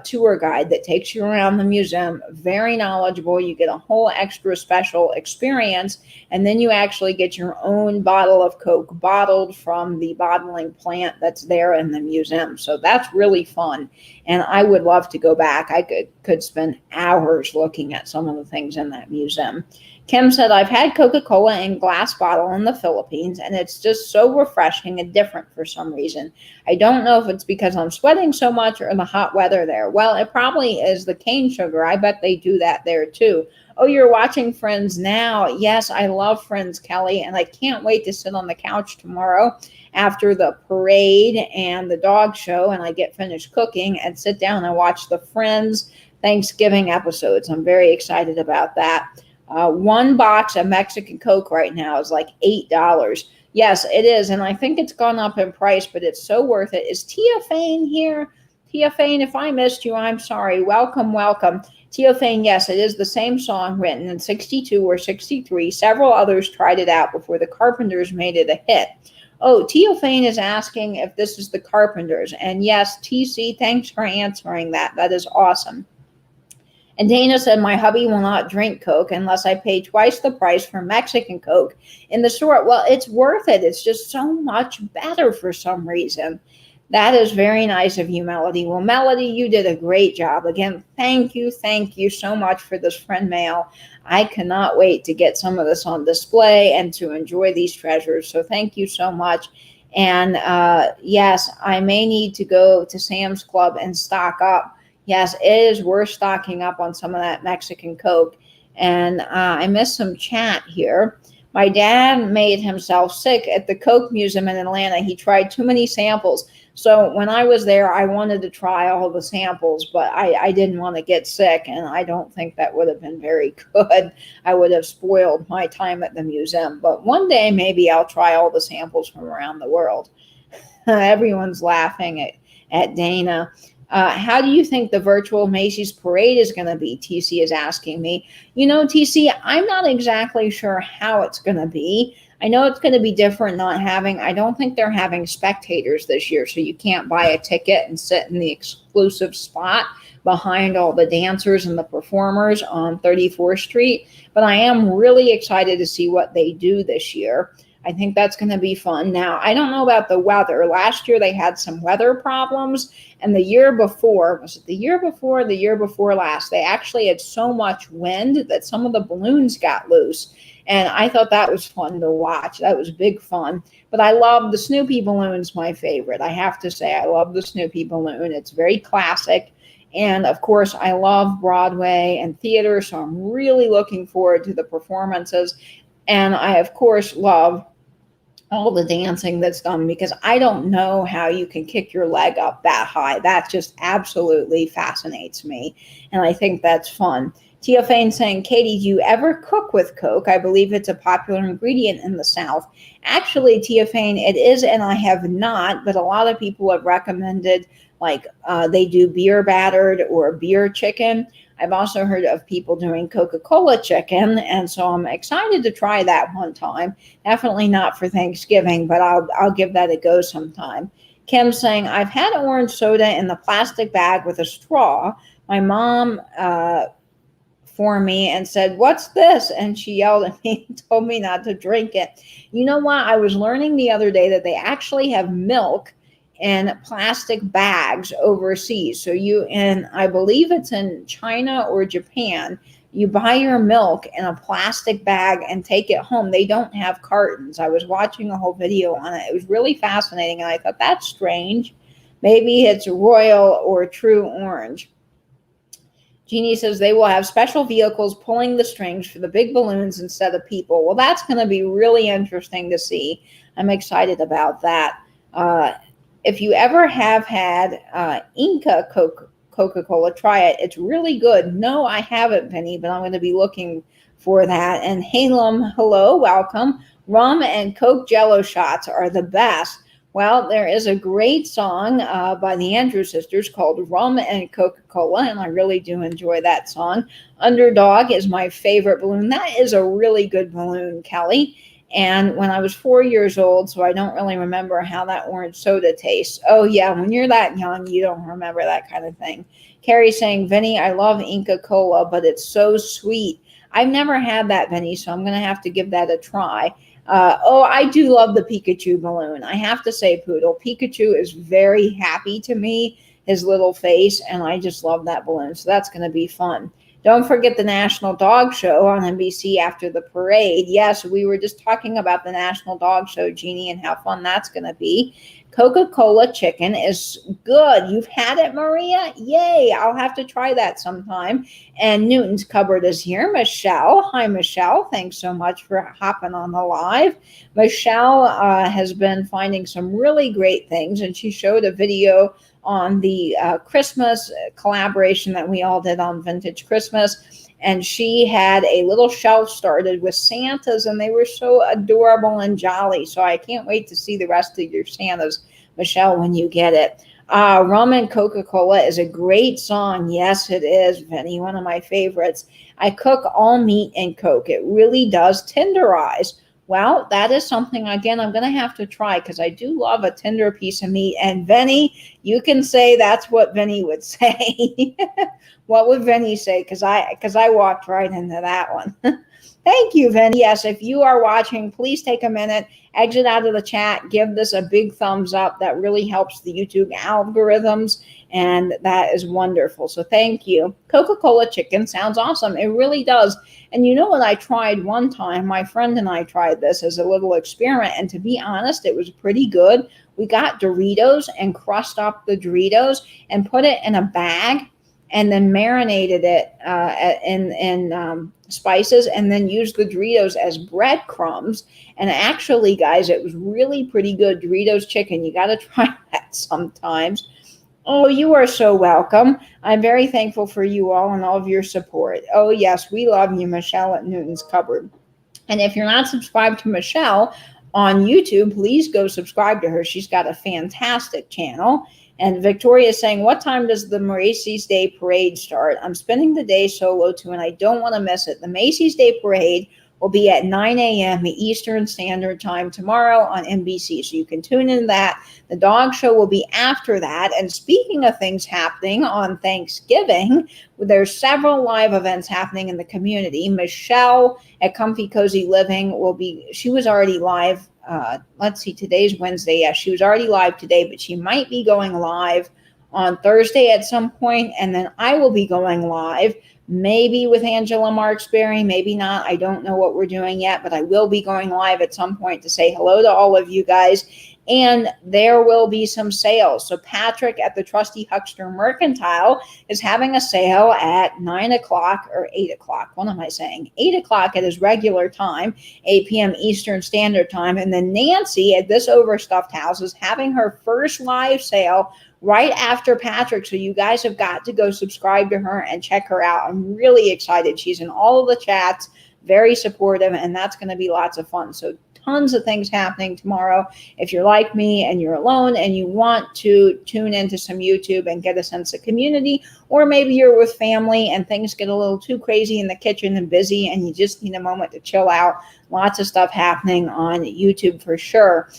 tour guide that takes you around the museum, very knowledgeable. You get a whole extra special experience, and then you actually get your own bottle of Coke bottled from the bottling plant that's there in the museum. So that's really fun, and I would love to go back. I could spend hours looking at some of the things in that museum. Kim said, I've had Coca-Cola in glass bottle in the Philippines, and it's just so refreshing and different for some reason. I don't know if it's because I'm sweating so much or the hot weather there. Well, it probably is the cane sugar. I bet they do that there too. Oh, you're watching Friends now. Yes, I love Friends, Kelly, and I can't wait to sit on the couch tomorrow after the parade and the dog show, and I get finished cooking and sit down and watch the Friends Thanksgiving episodes. I'm very excited about that. One box of Mexican Coke right now is like $8. Yes, it is. And I think it's gone up in price, but it's so worth it. Is Tia Fane here? Tia Fane, if I missed you, I'm sorry. Welcome, welcome. Tia Fane, yes, it is the same song written in 62 or 63. Several others tried it out before the Carpenters made it a hit. Oh, Tia Fane is asking if this is the Carpenters. And yes, TC, thanks for answering that. That is awesome. And Dana said, my hubby will not drink Coke unless I pay twice the price for Mexican Coke in the store. Well, it's worth it. It's just so much better for some reason. That is very nice of you, Melody. Well, Melody, you did a great job. Again, thank you so much for this friend mail. I cannot wait to get some of this on display and to enjoy these treasures. So thank you so much. And yes, I may need to go to Sam's Club and stock up. Yes, it is worth stocking up on some of that Mexican Coke. And I missed some chat here. My dad made himself sick at the Koch Museum in Atlanta. He tried too many samples. So when I was there, I wanted to try all the samples, but I didn't want to get sick, and I don't think that would have been very good. I would have spoiled my time at the museum. But one day, maybe I'll try all the samples from around the world. Everyone's laughing at Dana. How do you think the virtual Macy's parade is going to be? TC is asking me. You know, TC, I'm not exactly sure how it's going to be. I know it's going to be different I don't think they're having spectators this year, so you can't buy a ticket and sit in the exclusive spot behind all the dancers and the performers on 34th Street. But I am really excited to see what they do this year. I think that's going to be fun. Now, I don't know about the weather. Last year they had some weather problems, and the year before, was it the year before, the year before last, they actually had so much wind that some of the balloons got loose. And I thought that was fun to watch. That was big fun. But I love the Snoopy balloon's my favorite. I have to say, I love the Snoopy balloon. It's very classic. And of course, I love Broadway and theater, so I'm really looking forward to the performances. And I, of course, love all the dancing that's done, because I don't know how you can kick your leg up that high. That just absolutely fascinates me. And I think that's fun. Tia Fane saying, Katie, do you ever cook with Koch? I believe it's a popular ingredient in the South. Actually, Tia Fane, it is, and I have not, but a lot of people have recommended, like they do beer battered or beer chicken. I've also heard of people doing Coca-Cola chicken, and so I'm excited to try that one time. Definitely not for Thanksgiving, but I'll give that a go sometime. Kim saying, I've had orange soda in the plastic bag with a straw. My mom for me and said, what's this? And she yelled at me and told me not to drink it. You know what? I was learning the other day that they actually have milk in plastic bags overseas. So and I believe it's in China or Japan, you buy your milk in a plastic bag and take it home. They don't have cartons. I was watching a whole video on it. It was really fascinating, and I thought, that's strange. Maybe it's royal or true orange. Jeannie says they will have special vehicles pulling the strings for the big balloons instead of people. Well, that's going to be really interesting to see. I'm excited about that. If you ever have had Inca Coca-Cola, try it. It's really good. No, I haven't, Vinnie, but I'm going to be looking for that. And Halem, hello, welcome. Rum and Coke Jello shots are the best. Well, there is a great song by the Andrews Sisters called Rum and Coca-Cola, and I really do enjoy that song. Underdog is my favorite balloon. That is a really good balloon, Kelly. And when I was 4 years old, so I don't really remember how that orange soda tastes. Oh, yeah, when you're that young, you don't remember that kind of thing. Carrie saying, Vinnie, I love Inca Cola, but it's so sweet. I've never had that, Vinnie, so I'm going to have to give that a try. I do love the Pikachu balloon. I have to say, Poodle, Pikachu is very happy to me, his little face, and I just love that balloon. So that's going to be fun. Don't forget the National Dog Show on NBC after the parade. Yes, we were just talking about the National Dog Show, Jeannie, and how fun that's going to be. Coca-Cola chicken is good. You've had it, Maria? Yay, I'll have to try that sometime. And Newton's Cupboard is here. Michelle. Hi, Michelle. Thanks so much for hopping on the live. Michelle has been finding some really great things, and she showed a video on the Christmas collaboration that we all did on Vintage Christmas. And she had a little shelf started with Santas, and they were so adorable and jolly. So I can't wait to see the rest of your Santas, Michelle, when you get it. Rum and Coca-Cola is a great song. Yes, it is, Vinnie, one of my favorites. I cook all meat in Coke. It really does tenderize. Well, that is something, again, I'm going to have to try, because I do love a tender piece of meat. And Vinnie, you can say that's what Vinnie would say. What would Vinnie say? Because I walked right into that one. Thank you, Vinnie. Yes, if you are watching, please take a minute, exit out of the chat, give this a big thumbs up. That really helps the YouTube algorithms, and that is wonderful. So thank you. Coca-Cola chicken sounds awesome. It really does. And you know what I tried one time? My friend and I tried this as a little experiment, and to be honest, it was pretty good. We got Doritos and crushed up the Doritos and put it in a bag, and then marinated it in spices and then use the Doritos as breadcrumbs. And actually, guys, it was really pretty good. Doritos chicken. You got to try that sometimes. Oh, you are so welcome. I'm very thankful for you all and all of your support. Oh, yes, we love you, Michelle at Newton's Cupboard. And if you're not subscribed to Michelle on YouTube, please go subscribe to her. She's got a fantastic channel. And Victoria is saying, what time does the Macy's Day Parade start? I'm spending the day solo too, and I don't want to miss it. The Macy's Day Parade will be at 9 a.m. Eastern Standard Time tomorrow on NBC. So you can tune in that. The dog show will be after that. And speaking of things happening on Thanksgiving, there's several live events happening in the community. Michelle at Comfy Cozy Living she was already live. Let's see, today's Wednesday. Yeah, she was already live today, but she might be going live on Thursday at some point. And then I will be going live. Maybe with Angela Marksberry, maybe not. I don't know what we're doing yet, but I will be going live at some point to say hello to all of you guys. And there will be some sales. So Patrick at the Trusty Huckster Mercantile is having a sale at 9 o'clock or 8 o'clock. What am I saying? 8 o'clock at his regular time, 8 p.m. Eastern Standard Time. And then Nancy at this Overstuffed House is having her first live sale right after Patrick. So you guys have got to go subscribe to her and check her out. I'm really excited. She's in all of the chats, very supportive, and that's going to be lots of fun. So tons of things happening tomorrow. If you're like me and you're alone and you want to tune into some YouTube and get a sense of community, or maybe you're with family and things get a little too crazy in the kitchen and busy and you just need a moment to chill out, lots of stuff happening on YouTube for sure.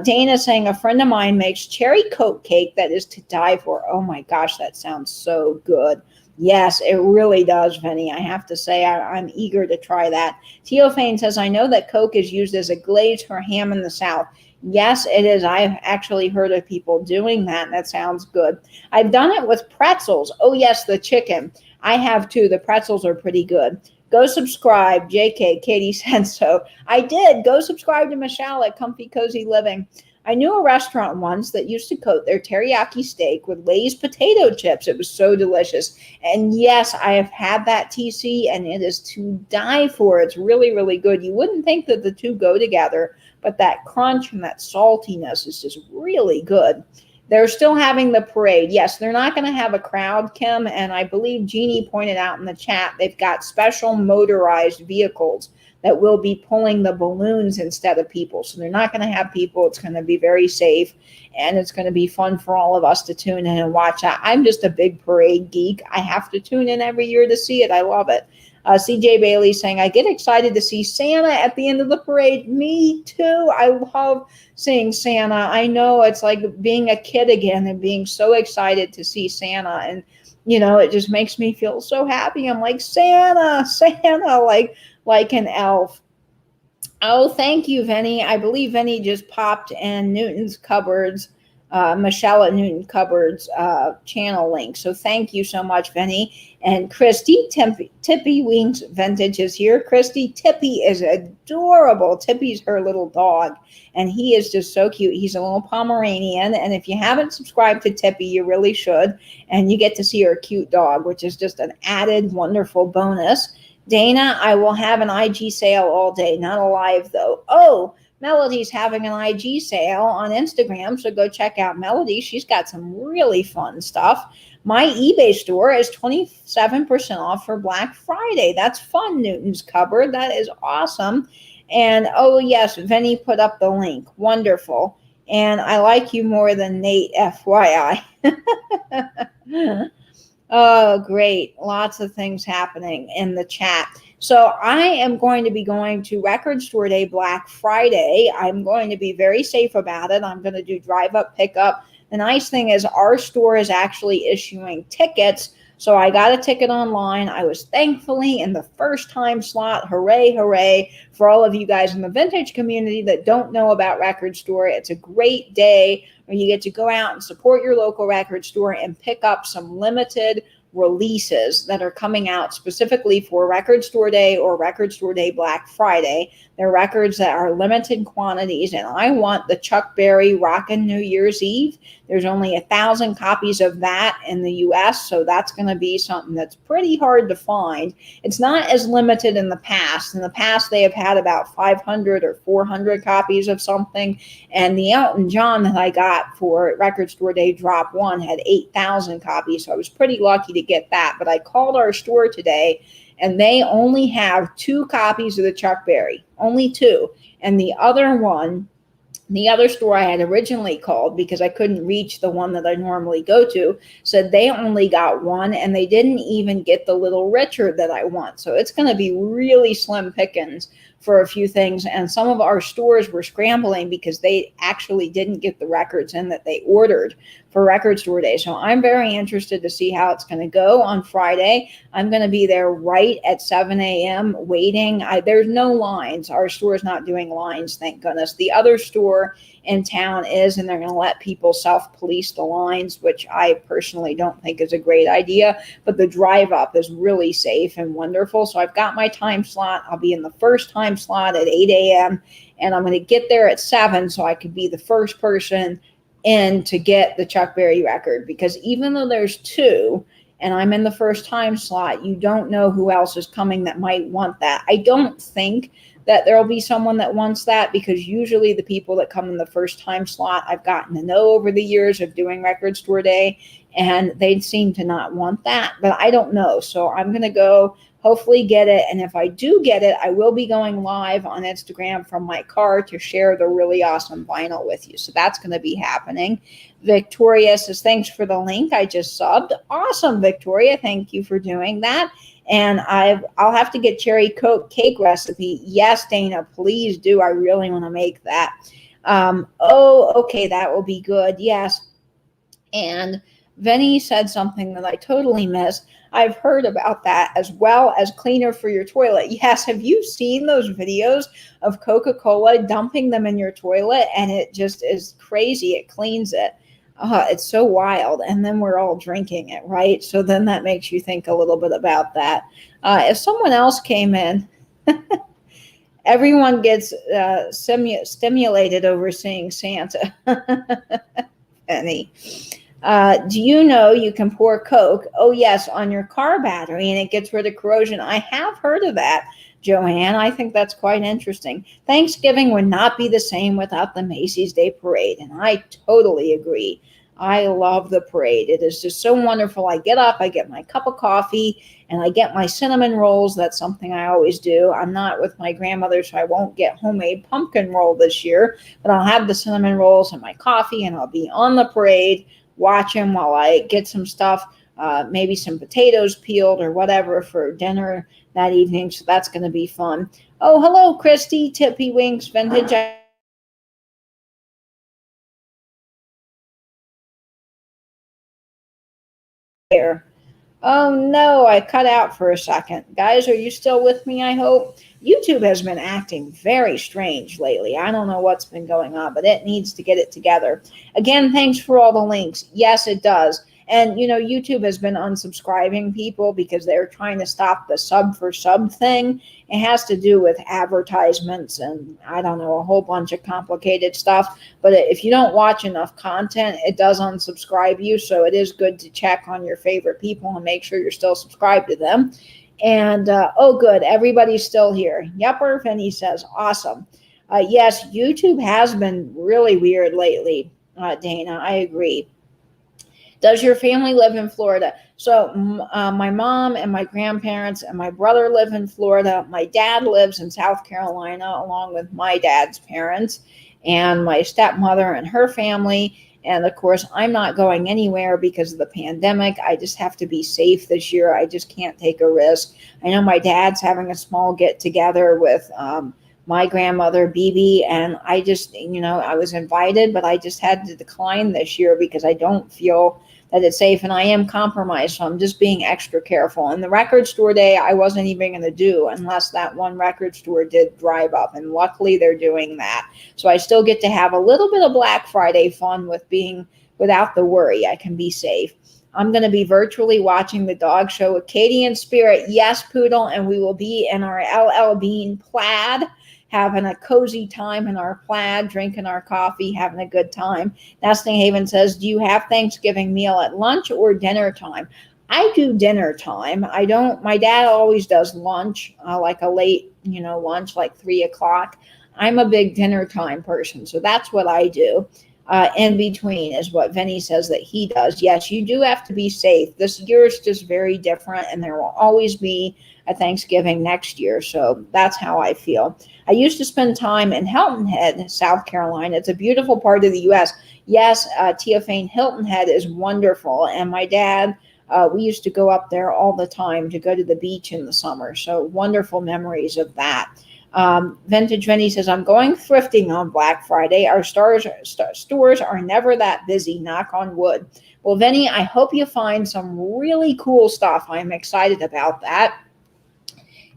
Dana saying, a friend of mine makes cherry coat cake that is to die for. Oh my gosh, that sounds so good. Yes, it really does, Vinnie. I have to say, I'm eager to try that. Teofane says, I know that Koch is used as a glaze for ham in the South. Yes, it is. I've actually heard of people doing that. That sounds good. I've done it with pretzels. Oh, yes, the chicken. I have too. The pretzels are pretty good. Go subscribe. JK, Katie said so. I did. Go subscribe to Michelle at Comfy Cozy Living. I knew a restaurant once that used to coat their teriyaki steak with Lay's potato chips. It was so delicious. And yes, I have had that, TC, and it is to die for. It's really, really good. You wouldn't think that the two go together, but that crunch and that saltiness is just really good. They're still having the parade. Yes, they're not going to have a crowd, Kim, and I believe Jeannie pointed out in the chat, they've got special motorized vehicles that will be pulling the balloons instead of people. So they're not going to have people. It's going to be very safe, and it's going to be fun for all of us to tune in and watch that. I'm just a big parade geek. I have to tune in every year to see it. I love it. CJ Bailey saying, I get excited to see Santa at the end of the parade. Me too. I love seeing Santa. I know it's like being a kid again and being so excited to see Santa. And, you know, it just makes me feel so happy. I'm like, Santa, like an elf. Oh, thank you, Vinnie. I believe Vinnie just popped in Newton's Cupboards, Michelle at Newton Cupboards channel link. So thank you so much, Vinnie. And Christy, Tippy Wings Vintage is here. Christy, Tippy is adorable. Tippy's her little dog, and he is just so cute. He's a little Pomeranian, and if you haven't subscribed to Tippy, you really should. And you get to see her cute dog, which is just an added wonderful bonus. Dana, I will have an IG sale all day, not a live though. Oh, Melody's having an IG sale on Instagram, so go check out Melody. She's got some really fun stuff. My eBay store is 27% off for Black Friday. That's fun, Newton's Cupboard. That is awesome. And oh yes, Vinnie put up the link. Wonderful. And I like you more than Nate, FYI. Oh, great. Lots of things happening in the chat. So I am going to be going to Record Store Day Black Friday. I'm going to be very safe about it. I'm going to do drive up, pick up. The nice thing is our store is actually issuing tickets. So I got a ticket online. I was thankfully in the first time slot. Hooray, hooray for all of you guys in the vintage community that don't know about Record Store. It's a great day where you get to go out and support your local record store and pick up some limited releases that are coming out specifically for Record Store Day or Record Store Day Black Friday. They're records that are limited quantities, and I want the Chuck Berry Rockin' New Year's Eve. There's only 1,000 copies of that in the US, so that's going to be something that's pretty hard to find. It's not as limited in the past. In the past, they have had about 500 or 400 copies of something, and the Elton John that I got for Record Store Day Drop 1 had 8,000 copies, so I was pretty lucky to get that. But I called our store today, and they only have 2 copies of the Chuck Berry, only 2. And the other store I had originally called, because I couldn't reach the one that I normally go to, said they only got 1, and they didn't even get the Little Richard that I want. So it's going to be really slim pickings for a few things. And some of our stores were scrambling because they actually didn't get the records in that they ordered for Record Store Day. So I'm very interested to see how it's going to go on Friday. I'm going to be there right at 7 a.m. waiting. There's no lines. Our store is not doing lines, thank goodness. The other store in town is, and they're going to let people self-police the lines, which I personally don't think is a great idea. But the drive up is really safe and wonderful. So I've got my time slot. I'll be in the first time slot at 8 a.m. and I'm going to get there at 7 so I could be the first person in to get the Chuck Berry record, because even though there's 2 and I'm in the first time slot, you don't know who else is coming that might want that. I don't think that there'll be someone that wants that, because usually the people that come in the first time slot I've gotten to know over the years of doing Record Store Day, and they seem to not want that, but I don't know. So I'm going to go hopefully get it. And if I do get it, I will be going live on Instagram from my car to share the really awesome vinyl with you. So that's going to be happening. Victoria says, thanks for the link. I just subbed. Awesome, Victoria. Thank you for doing that. And I'll have to get cherry Koch cake recipe. Yes, Dana, please do. I really want to make that. Okay, that will be good. Yes. And Vinnie said something that I totally missed. I've heard about that, as well as cleaner for your toilet. Yes, have you seen those videos of Coca-Cola dumping them in your toilet? And it just is crazy. It cleans it. It's so wild. And then we're all drinking it, right? So then that makes you think a little bit about that. If someone else came in, everyone gets stimulated over seeing Santa. Penny. Do you know you can pour Coke, oh yes, on your car battery and it gets rid of corrosion? I have heard of that, Joanne. I think that's quite interesting. Thanksgiving would not be the same without the Macy's Day Parade, and I totally agree. I love the parade. It is just so wonderful. I get up, I get my cup of coffee, and I get my cinnamon rolls. That's something I always do. I'm not with my grandmother, so I won't get homemade pumpkin roll this year, but I'll have the cinnamon rolls and my coffee, and I'll be on the parade watching while I get some stuff, maybe some potatoes peeled or whatever for dinner that evening. So that's going to be fun. Oh, hello, Christy, Tippy Winks, Vintage. Oh no, I cut out for a second. Guys, are you still with me, I hope? YouTube has been acting very strange lately. I don't know what's been going on, but it needs to get it together. Again, thanks for all the links. Yes, it does. And, you know, YouTube has been unsubscribing people because they're trying to stop the sub for sub thing. It has to do with advertisements and, I don't know, a whole bunch of complicated stuff. But if you don't watch enough content, it does unsubscribe you. So it is good to check on your favorite people and make sure you're still subscribed to them. And, oh, good, everybody's still here. Yepper, Vinny says, awesome. Yes, YouTube has been really weird lately, Dana. I agree. Does your family live in Florida? So my mom and my grandparents and my brother live in Florida. My dad lives in South Carolina along with my dad's parents and my stepmother and her family. And of course, I'm not going anywhere because of the pandemic. I just have to be safe this year. I just can't take a risk. I know my dad's having a small get together with my grandmother, Bibi, and I just, you know, I was invited, but I just had to decline this year because I don't feel that it's safe, and I am compromised, so I'm just being extra careful. And the record store day, I wasn't even going to do unless that one record store did drive up, and luckily they're doing that. So I still get to have a little bit of Black Friday fun with being without the worry. I can be safe. I'm going to be virtually watching the dog show with Katie in spirit. Yes, Poodle. And we will be in our LL Bean plaid, having a cozy time in our plaid, drinking our coffee, having a good time. Nesting Haven says, do you have Thanksgiving meal at lunch or dinner time? I do dinner time. I don't, my dad always does lunch, like a late, lunch, like 3 o'clock. I'm a big dinner time person. So that's what I do. In between is what Vinny says that he does. Yes, you do have to be safe. This year is just very different, and there will always be a Thanksgiving next year. So that's how I feel. I used to spend time in Hilton Head, South Carolina. It's a beautiful part of the U.S. Yes, Tia Fane, Hilton Head is wonderful. And my dad, we used to go up there all the time to go to the beach in the summer. So wonderful memories of that. Vintage Vinny says, I'm going thrifting on Black Friday. Our stores are never that busy, knock on wood. Well, Vinny, I hope you find some really cool stuff. I'm excited about that.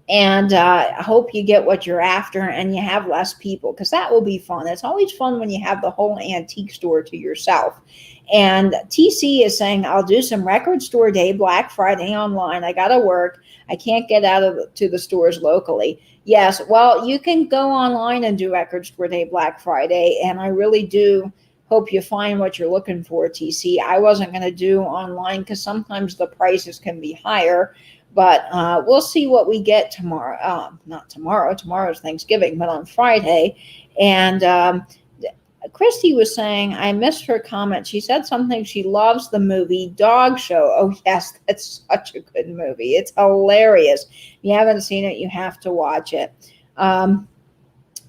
And I hope you get what you're after and you have less people, because that will be fun. It's always fun when you have the whole antique store to yourself. And TC is saying, I'll do some record store day Black Friday online. I got to work. I can't get out to the stores locally. Yes, well, you can go online and do record store day Black Friday. And I really do hope you find what you're looking for, TC. I wasn't going to do online because sometimes the prices can be higher. But we'll see what we get tomorrow. Not tomorrow. Tomorrow's Thanksgiving, but on Friday. And Christy was saying, I missed her comment. She said something. She loves the movie Dog Show. Oh, yes, that's such a good movie. It's hilarious. If you haven't seen it, you have to watch it.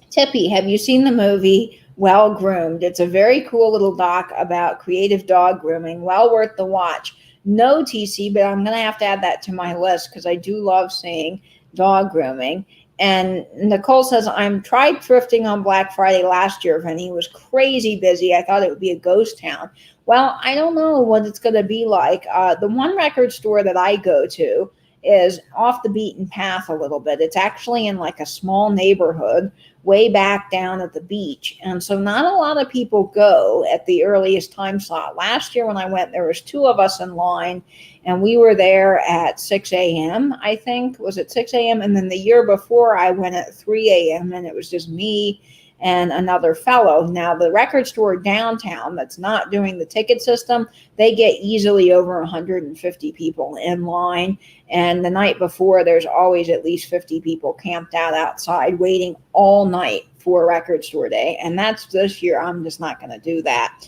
Tippy, have you seen the movie Well Groomed? It's a very cool little doc about creative dog grooming. Well worth the watch. No, TC, but I'm going to have to add that to my list because I do love seeing dog grooming. And Nicole says, I'm tried thrifting on Black Friday last year, Vinny. It was crazy busy. I thought it would be a ghost town. Well, I don't know what it's going to be like. The one record store that I go to is off the beaten path a little bit. It's actually in like a small neighborhood way back down at the beach. And so not a lot of people go at the earliest time slot. Last year when I went, there was 2 of us in line and we were there at 6 a.m. I think. Was it 6 a.m.? And then the year before I went at 3 a.m. and it was just me and another fellow. Now the record store downtown that's not doing the ticket system, they get easily over 150 people in line. And the night before, there's always at least 50 people camped out outside waiting all night for record store day. And that's this year. I'm just not going to do that.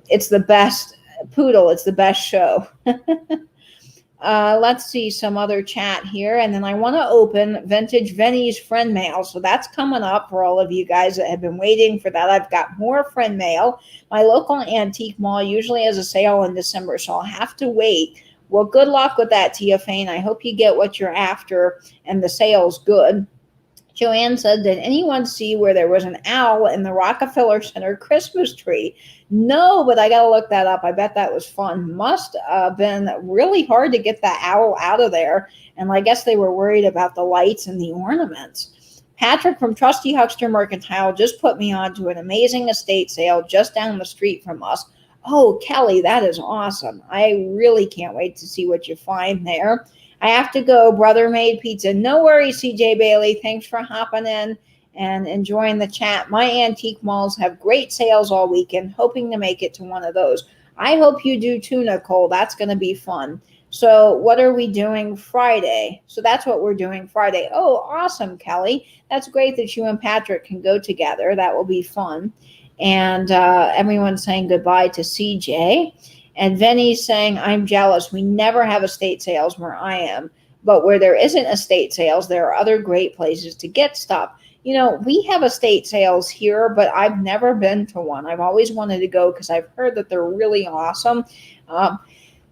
It's the best, Poodle. It's the best show. Let's see some other chat here. And then I want to open Vintage Vinny's friend mail. So that's coming up for all of you guys that have been waiting for that. I've got more friend mail. My local antique mall usually has a sale in December, so I'll have to wait. Well, good luck with that, Tia Fane. I hope you get what you're after and the sale's good. Joanne said, did anyone see where there was an owl in the Rockefeller Center Christmas tree? No, but I got to look that up. I bet that was fun. Must have been really hard to get that owl out of there. And I guess they were worried about the lights and the ornaments. Patrick from Trusty Huckster Mercantile just put me on to an amazing estate sale just down the street from us. Oh, Kelly, that is awesome. I really can't wait to see what you find there. I have to go. Brother made pizza. No worries, CJ Bailey. Thanks for hopping in and enjoying the chat. My antique malls have great sales all weekend. Hoping to make it to one of those. I hope you do too, Nicole. That's going to be fun. So what are we doing Friday? So that's what we're doing Friday. Oh, awesome, Kelly. That's great that you and Patrick can go together. That will be fun. And everyone's saying goodbye to CJ. And Vinny's saying, I'm jealous. We never have estate sales where I am. But where there isn't estate sales, there are other great places to get stuff. You know, we have estate sales here, but I've never been to one. I've always wanted to go because I've heard that they're really awesome.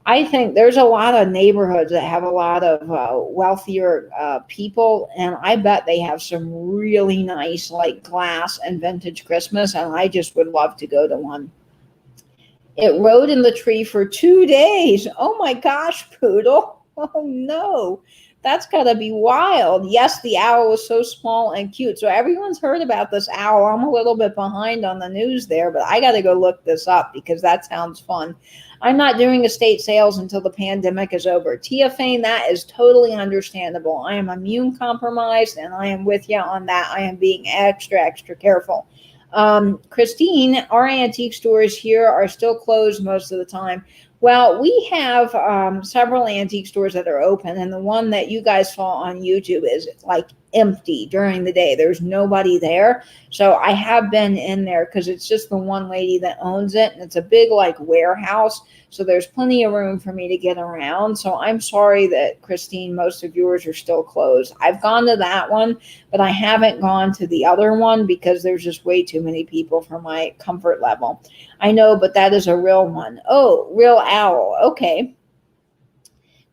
I think there's a lot of neighborhoods that have a lot of wealthier people, and I bet they have some really nice like glass and vintage Christmas, and I just would love to go to one. It rode in the tree for 2 days. Oh my gosh, Poodle. Oh no. That's got to be wild. Yes, the owl was so small and cute. So everyone's heard about this owl. I'm a little bit behind on the news there, but I got to go look this up because that sounds fun. I'm not doing estate sales until the pandemic is over. Tia Fane, that is totally understandable. I am immune compromised, and I am with you on that. I am being extra, extra careful. Christine, our antique stores here are still closed most of the time. Well, we have several antique stores that are open, and the one that you guys saw on YouTube is like empty during the day. There's nobody there. So I have been in there because it's just the one lady that owns it, and it's a big like warehouse. So there's plenty of room for me to get around. So I'm sorry that, Christine, most of yours are still closed. I've gone to that one, but I haven't gone to the other one because there's just way too many people for my comfort level. I know, but that is a real one. Oh, real owl. Okay.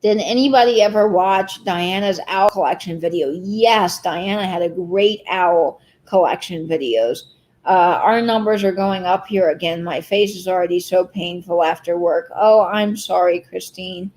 Did anybody ever watch Diana's owl collection video? Yes, Diana had a great owl collection videos. Our numbers are going up here again. My face is already so painful after work. Oh, I'm sorry, Christine.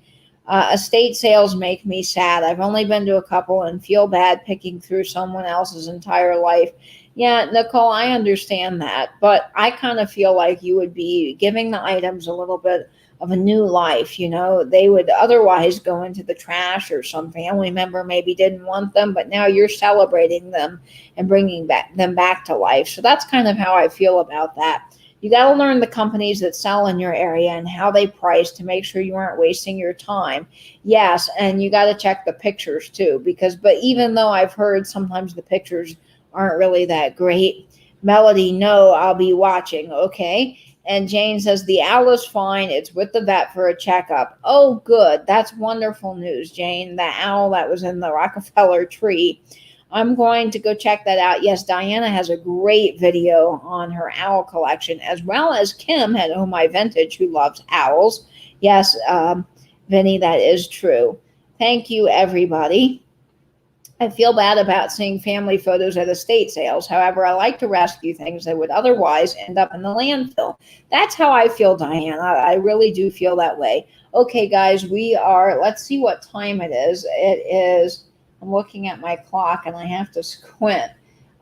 Estate sales make me sad. I've only been to a couple and feel bad picking through someone else's entire life. Yeah, Nicole, I understand that, but I kind of feel like you would be giving the items a little bit of a new life. You know, they would otherwise go into the trash, or some family member maybe didn't want them, but now you're celebrating them and bringing them back to life. So that's kind of how I feel about that. You got to learn the companies that sell in your area and how they price to make sure you aren't wasting your time. Yes, and you got to check the pictures too, but even though I've heard sometimes the pictures aren't really that great. Melody, no, I'll be watching. Okay. And Jane says the owl is fine. It's with the vet for a checkup. Oh, good. That's wonderful news, Jane. The owl that was in the Rockefeller tree. I'm going to go check that out. Yes, Diana has a great video on her owl collection, as well as Kim at Oh My Vintage, who loves owls. Yes, Vinnie, that is true. Thank you, everybody. I feel bad about seeing family photos at estate sales. However, I like to rescue things that would otherwise end up in the landfill. That's how I feel, Diana. I really do feel that way. Okay, guys, let's see what time it is. I'm looking at my clock and I have to squint.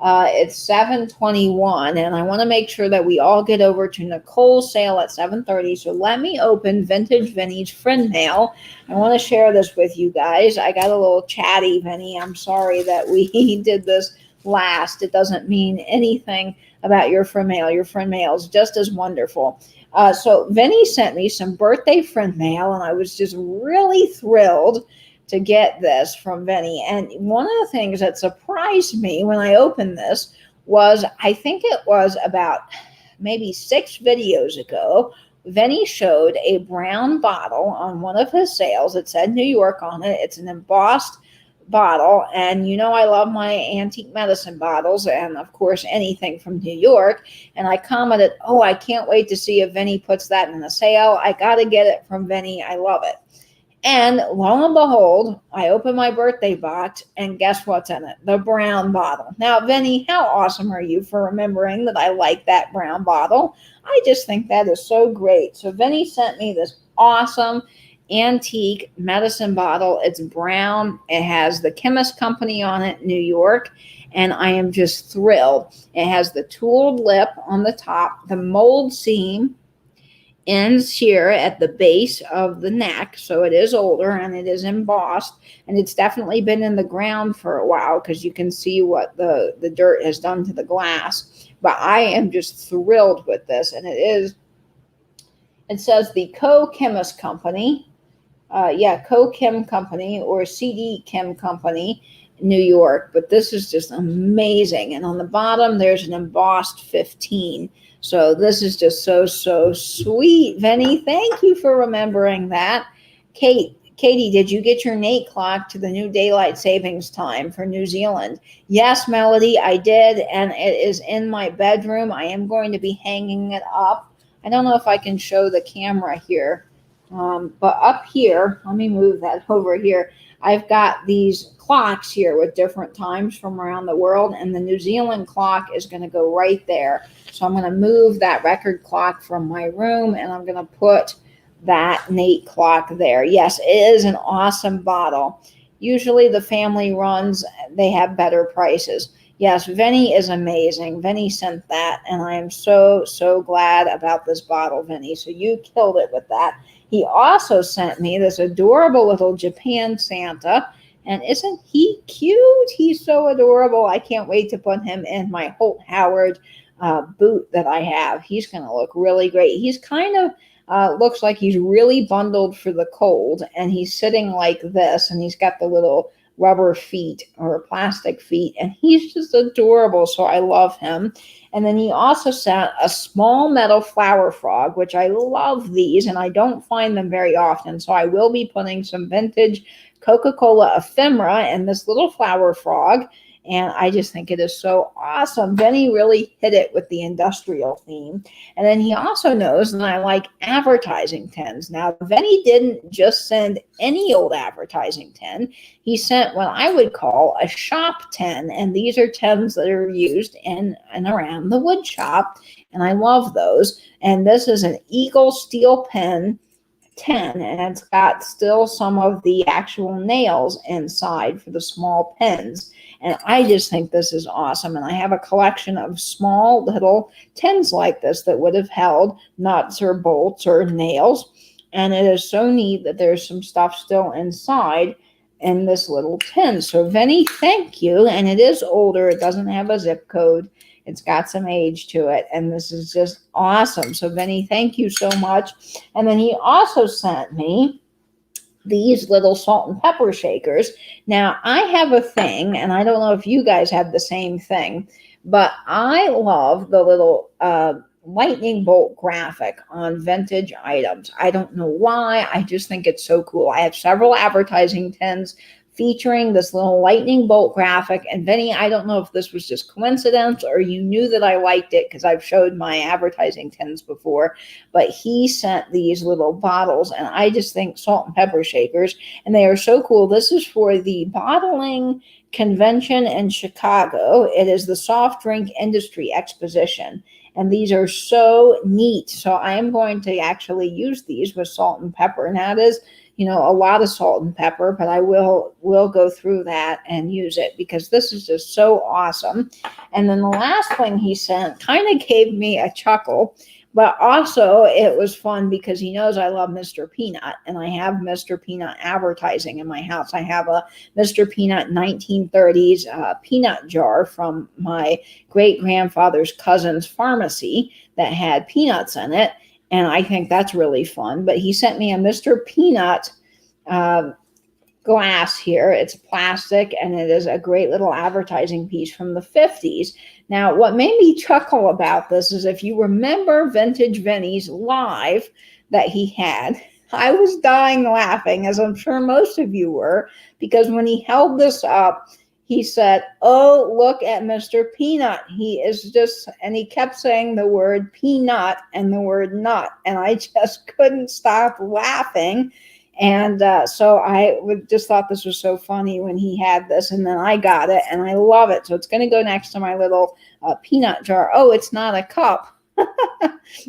It's 7:21, and I want to make sure that we all get over to Nicole's sale at 7:30. So let me open Vintage Vinny's friend mail. I want to share this with you guys. I got a little chatty, Vinny. I'm sorry that we did this last. It doesn't mean anything about your friend mail. Your friend mail is just as wonderful. So Vinny sent me some birthday friend mail, and I was just really thrilled to get this from Vinny. And one of the things that surprised me when I opened this was, I think it was about maybe 6 videos ago, Vinny showed a brown bottle on one of his sales. It said New York on it. It's an embossed bottle, and you know I love my antique medicine bottles, and of course anything from New York. And I commented, oh, I can't wait to see if Vinny puts that in the sale. I got to get it from Vinny. I love it. And lo and behold, I open my birthday box, and guess what's in it? The brown bottle. Now, Vinny, how awesome are you for remembering that I like that brown bottle? I just think that is so great. So Vinny sent me this awesome antique medicine bottle. It's brown. It has the Chemist Company on it, New York, and I am just thrilled. It has the tooled lip on the top, the mold seam ends here at the base of the neck, so it is older and it is embossed, and it's definitely been in the ground for a while because you can see what the dirt has done to the glass. But I am just thrilled with this, and it says the Chemist Company, Chem Company, or CD Chem Company, New York. But this is just amazing. And on the bottom there's an embossed 15. So this is just so sweet. Vinny, thank you for remembering that. Katie, did you get your Nate clock to the new daylight savings time for New Zealand? Yes, Melody, I did, and it is in my bedroom. I am going to be hanging it up. I don't know if I can show the camera here, but up here, let me move that over here. I've got these clocks here with different times from around the world, and the New Zealand clock is going to go right there. So I'm going to move that record clock from my room, and I'm going to put that Nate clock there. Yes, it is an awesome bottle. Usually the family runs, they have better prices. Yes, Vinny is amazing. Vinny sent that, and I am so, so glad about this bottle, Vinny. So you killed it with that. He also sent me this adorable little Japan Santa. And isn't he cute? He's so adorable. I can't wait to put him in my Holt Howard boot that I have. He's going to look really great. He's kind of looks like he's really bundled for the cold, and he's sitting like this, and he's got the little rubber feet or plastic feet, and he's just adorable. So I love him. And then he also sent a small metal flower frog, which I love these, and I don't find them very often. So I will be putting some vintage Coca-Cola ephemera in this little flower frog. And I just think it is so awesome. Vinny really hit it with the industrial theme. And then he also knows that I like advertising tins. Now, Vinny didn't just send any old advertising tin. He sent what I would call a shop tin. And these are tins that are used in and around the wood shop. And I love those. And this is an Eagle steel pen 10, and it's got still some of the actual nails inside for the small pens. And I just think this is awesome. And I have a collection of small little tins like this that would have held nuts or bolts or nails. And it is so neat that there's some stuff still inside in this little tin. So Vinny, thank you. And it is older. It doesn't have a zip code. It's got some age to it, and this is just awesome. So, Vinny, thank you so much. And then he also sent me these little salt and pepper shakers. Now, I have a thing, and I don't know if you guys have the same thing, but I love the little lightning bolt graphic on vintage items. I don't know why. I just think it's so cool. I have several advertising tins featuring this little lightning bolt graphic. And Vinny, I don't know if this was just coincidence or you knew that I liked it because I've showed my advertising tins before, but he sent these little bottles, and I just think salt and pepper shakers, and they are so cool. This is for the bottling convention in Chicago. It is the Soft Drink Industry Exposition, and these are so neat. So I am going to actually use these with salt and pepper. Now it is, a lot of salt and pepper, but I will go through that and use it because this is just so awesome. And then the last thing he sent kind of gave me a chuckle, but also it was fun because he knows I love Mr. Peanut, and I have Mr. Peanut advertising in my house. I have a Mr. Peanut 1930s peanut jar from my great-grandfather's cousin's pharmacy that had peanuts in it. And I think that's really fun. But he sent me a Mr. Peanut glass here. It's plastic, and it is a great little advertising piece from the 50s. Now, what made me chuckle about this is if you remember Vintage Vinny's live that he had, I was dying laughing, as I'm sure most of you were, because when he held this up, he said, "Oh, look at Mr. Peanut. He is just," and he kept saying the word peanut and the word nut. And I just couldn't stop laughing. And so I just thought this was so funny when he had this. And then I got it, and I love it. So it's going to go next to my little peanut jar. Oh, it's not a cup.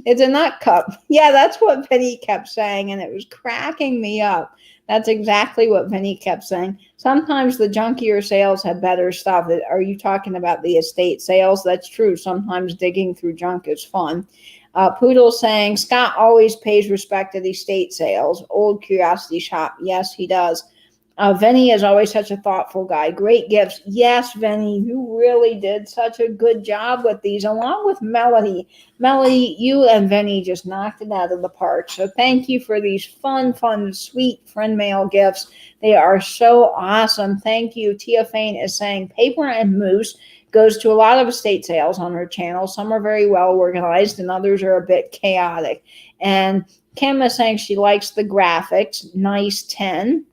It's a nut cup. Yeah, that's what Vinny kept saying, and it was cracking me up. That's exactly what Vinny kept saying. Sometimes the junkier sales have better stuff. Are you talking about the estate sales? That's true. Sometimes digging through junk is fun. Poodle saying, Scott always pays respect at estate sales. Old curiosity shop. Yes, he does. Vinny is always such a thoughtful guy. Great gifts. Yes, Vinny, you really did such a good job with these, along with Melody. Melody, you and Vinny just knocked it out of the park. So thank you for these fun, sweet friend mail gifts. They are so awesome. Thank you. Tia Fain is saying paper and mousse goes to a lot of estate sales on her channel. Some are very well organized and others are a bit chaotic. And Kim is saying she likes the graphics. Nice 10.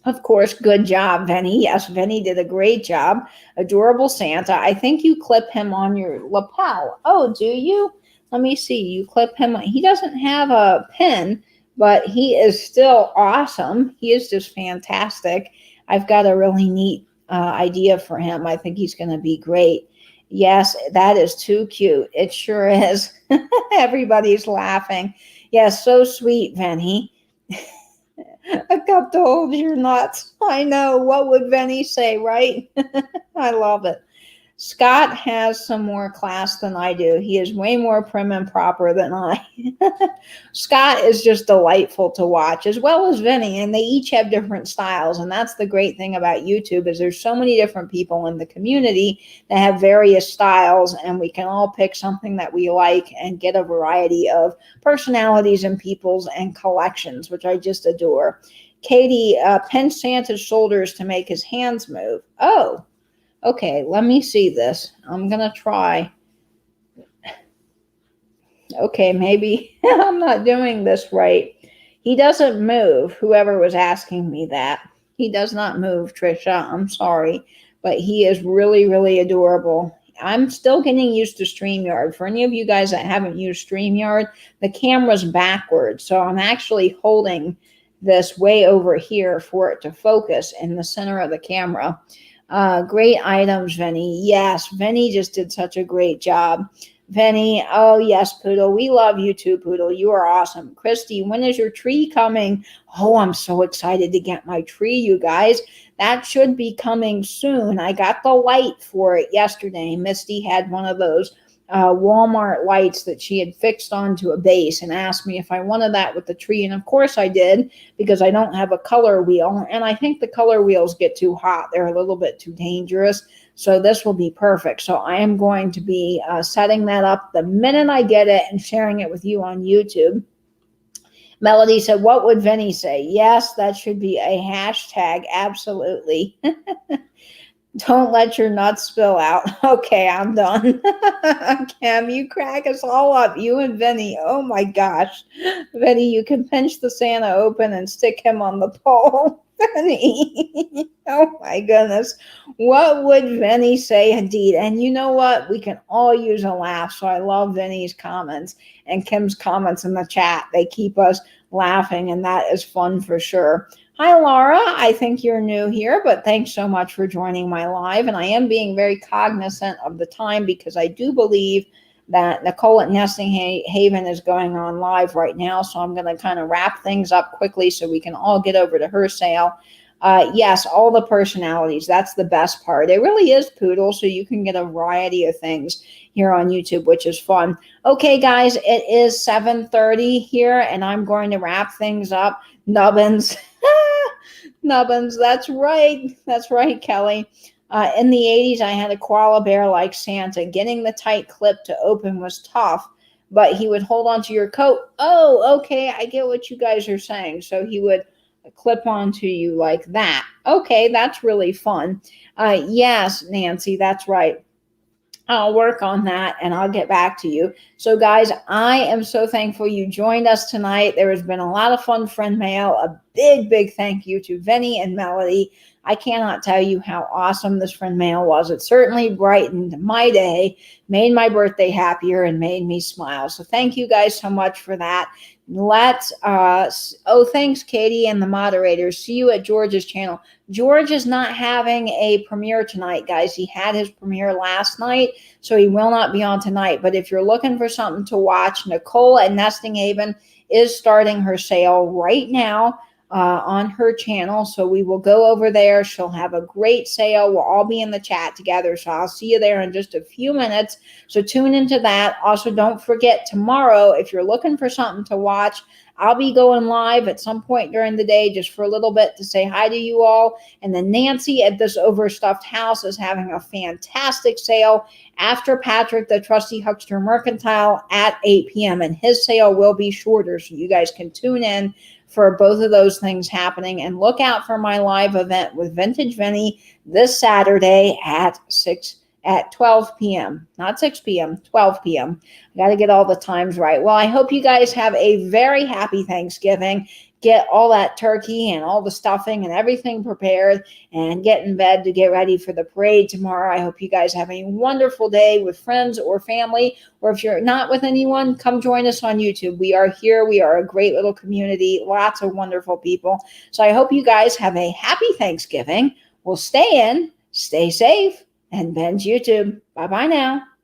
Of course, good job, Vinny. Yes, Vinny did a great job. Adorable Santa. I think you clip him on your lapel. Oh, do you? Let me see. You clip him. He doesn't have a pin, but he is still awesome. He is just fantastic. I've got a really neat idea for him. I think he's going to be great. Yes, that is too cute. It sure is. Everybody's laughing. Yes, so sweet, Vinny. A cup to hold your nuts. I know. What would Vinny say, right? I love it. Scott has some more class than I do. He is way more prim and proper than I. Scott is just delightful to watch, as well as Vinny, and they each have different styles. And that's the great thing about YouTube is there's so many different people in the community that have various styles, and we can all pick something that we like and get a variety of personalities and peoples and collections, which I just adore. Katie pinned Santa's shoulders to make his hands move. Oh, okay, let me see this. I'm going to try. Okay, maybe I'm not doing this right. He doesn't move, whoever was asking me that. He does not move, Trisha. I'm sorry. But he is really, really adorable. I'm still getting used to StreamYard. For any of you guys that haven't used StreamYard, the camera's backwards. So I'm actually holding this way over here for it to focus in the center of the camera. Great items, Vinny. Yes, Vinny just did such a great job. Vinny, oh yes, Poodle. We love you too, Poodle. You are awesome. Christy, when is your tree coming? Oh, I'm so excited to get my tree, you guys. That should be coming soon. I got the light for it yesterday. Misty had one of those Walmart lights that she had fixed onto a base and asked me if I wanted that with the tree. And of course I did, because I don't have a color wheel. And I think the color wheels get too hot. They're a little bit too dangerous. So this will be perfect. So I am going to be setting that up the minute I get it and sharing it with you on YouTube. Melody said, what would Vinny say? Yes, that should be a hashtag. Absolutely. Don't let your nuts spill out. Okay, I'm done. Cam, you crack us all up. You and Vinny. Oh my gosh. Vinny, you can pinch the Santa open and stick him on the pole. Vinny. Oh my goodness. What would Vinny say indeed? And you know what? We can all use a laugh. So I love Vinny's comments and Kim's comments in the chat. They keep us laughing, and that is fun for sure. Hi, Laura. I think you're new here, but thanks so much for joining my live. And I am being very cognizant of the time because I do believe that Nicole at Nesting Haven is going on live right now. So I'm going to kind of wrap things up quickly so we can all get over to her sale. Yes, all the personalities. That's the best part. It really is, Poodle, so you can get a variety of things here on YouTube, which is fun. Okay, guys, it is 7:30 here, and I'm going to wrap things up. Nubbins. Nubbins, that's right. That's right, Kelly. In the 80s, I had a koala bear like Santa. Getting the tight clip to open was tough, but he would hold onto your coat. Oh, okay, I get what you guys are saying. So he would clip onto you like that. Okay, that's really fun. Yes, Nancy, that's right. I'll work on that and I'll get back to you. So guys, I am so thankful you joined us tonight. There has been a lot of fun friend mail. A big, big thank you to Vinny and Melody. I cannot tell you how awesome this friend mail was. It certainly brightened my day, made my birthday happier, and made me smile. So thank you guys so much for that. Thanks, Katie and the moderators. See you at George's channel. George is not having a premiere tonight, guys. He had his premiere last night, so he will not be on tonight. But if you're looking for something to watch, Nicole at Nesting Haven is starting her sale right now on her channel. So we will go over there. She'll have a great sale. We'll all be in the chat together. So I'll see you there in just a few minutes. So tune into that. Also, don't forget tomorrow, if you're looking for something to watch, I'll be going live at some point during the day just for a little bit to say hi to you all. And then Nancy at This Overstuffed House is having a fantastic sale after Patrick, the Trusty Huckster Mercantile, at 8 p.m. And his sale will be shorter, so you guys can tune in for both of those things happening. And look out for my live event with Vintage Vinny this Saturday at 12 p.m. Not 6 p.m., 12 p.m. I got to get all the times right. Well, I hope you guys have a very happy Thanksgiving. Get all that turkey and all the stuffing and everything prepared and get in bed to get ready for the parade tomorrow. I hope you guys have a wonderful day with friends or family, or if you're not with anyone, come join us on YouTube. We are here. We are a great little community, lots of wonderful people. So I hope you guys have a happy Thanksgiving. We'll stay in, stay safe, and binge YouTube. Bye-bye now.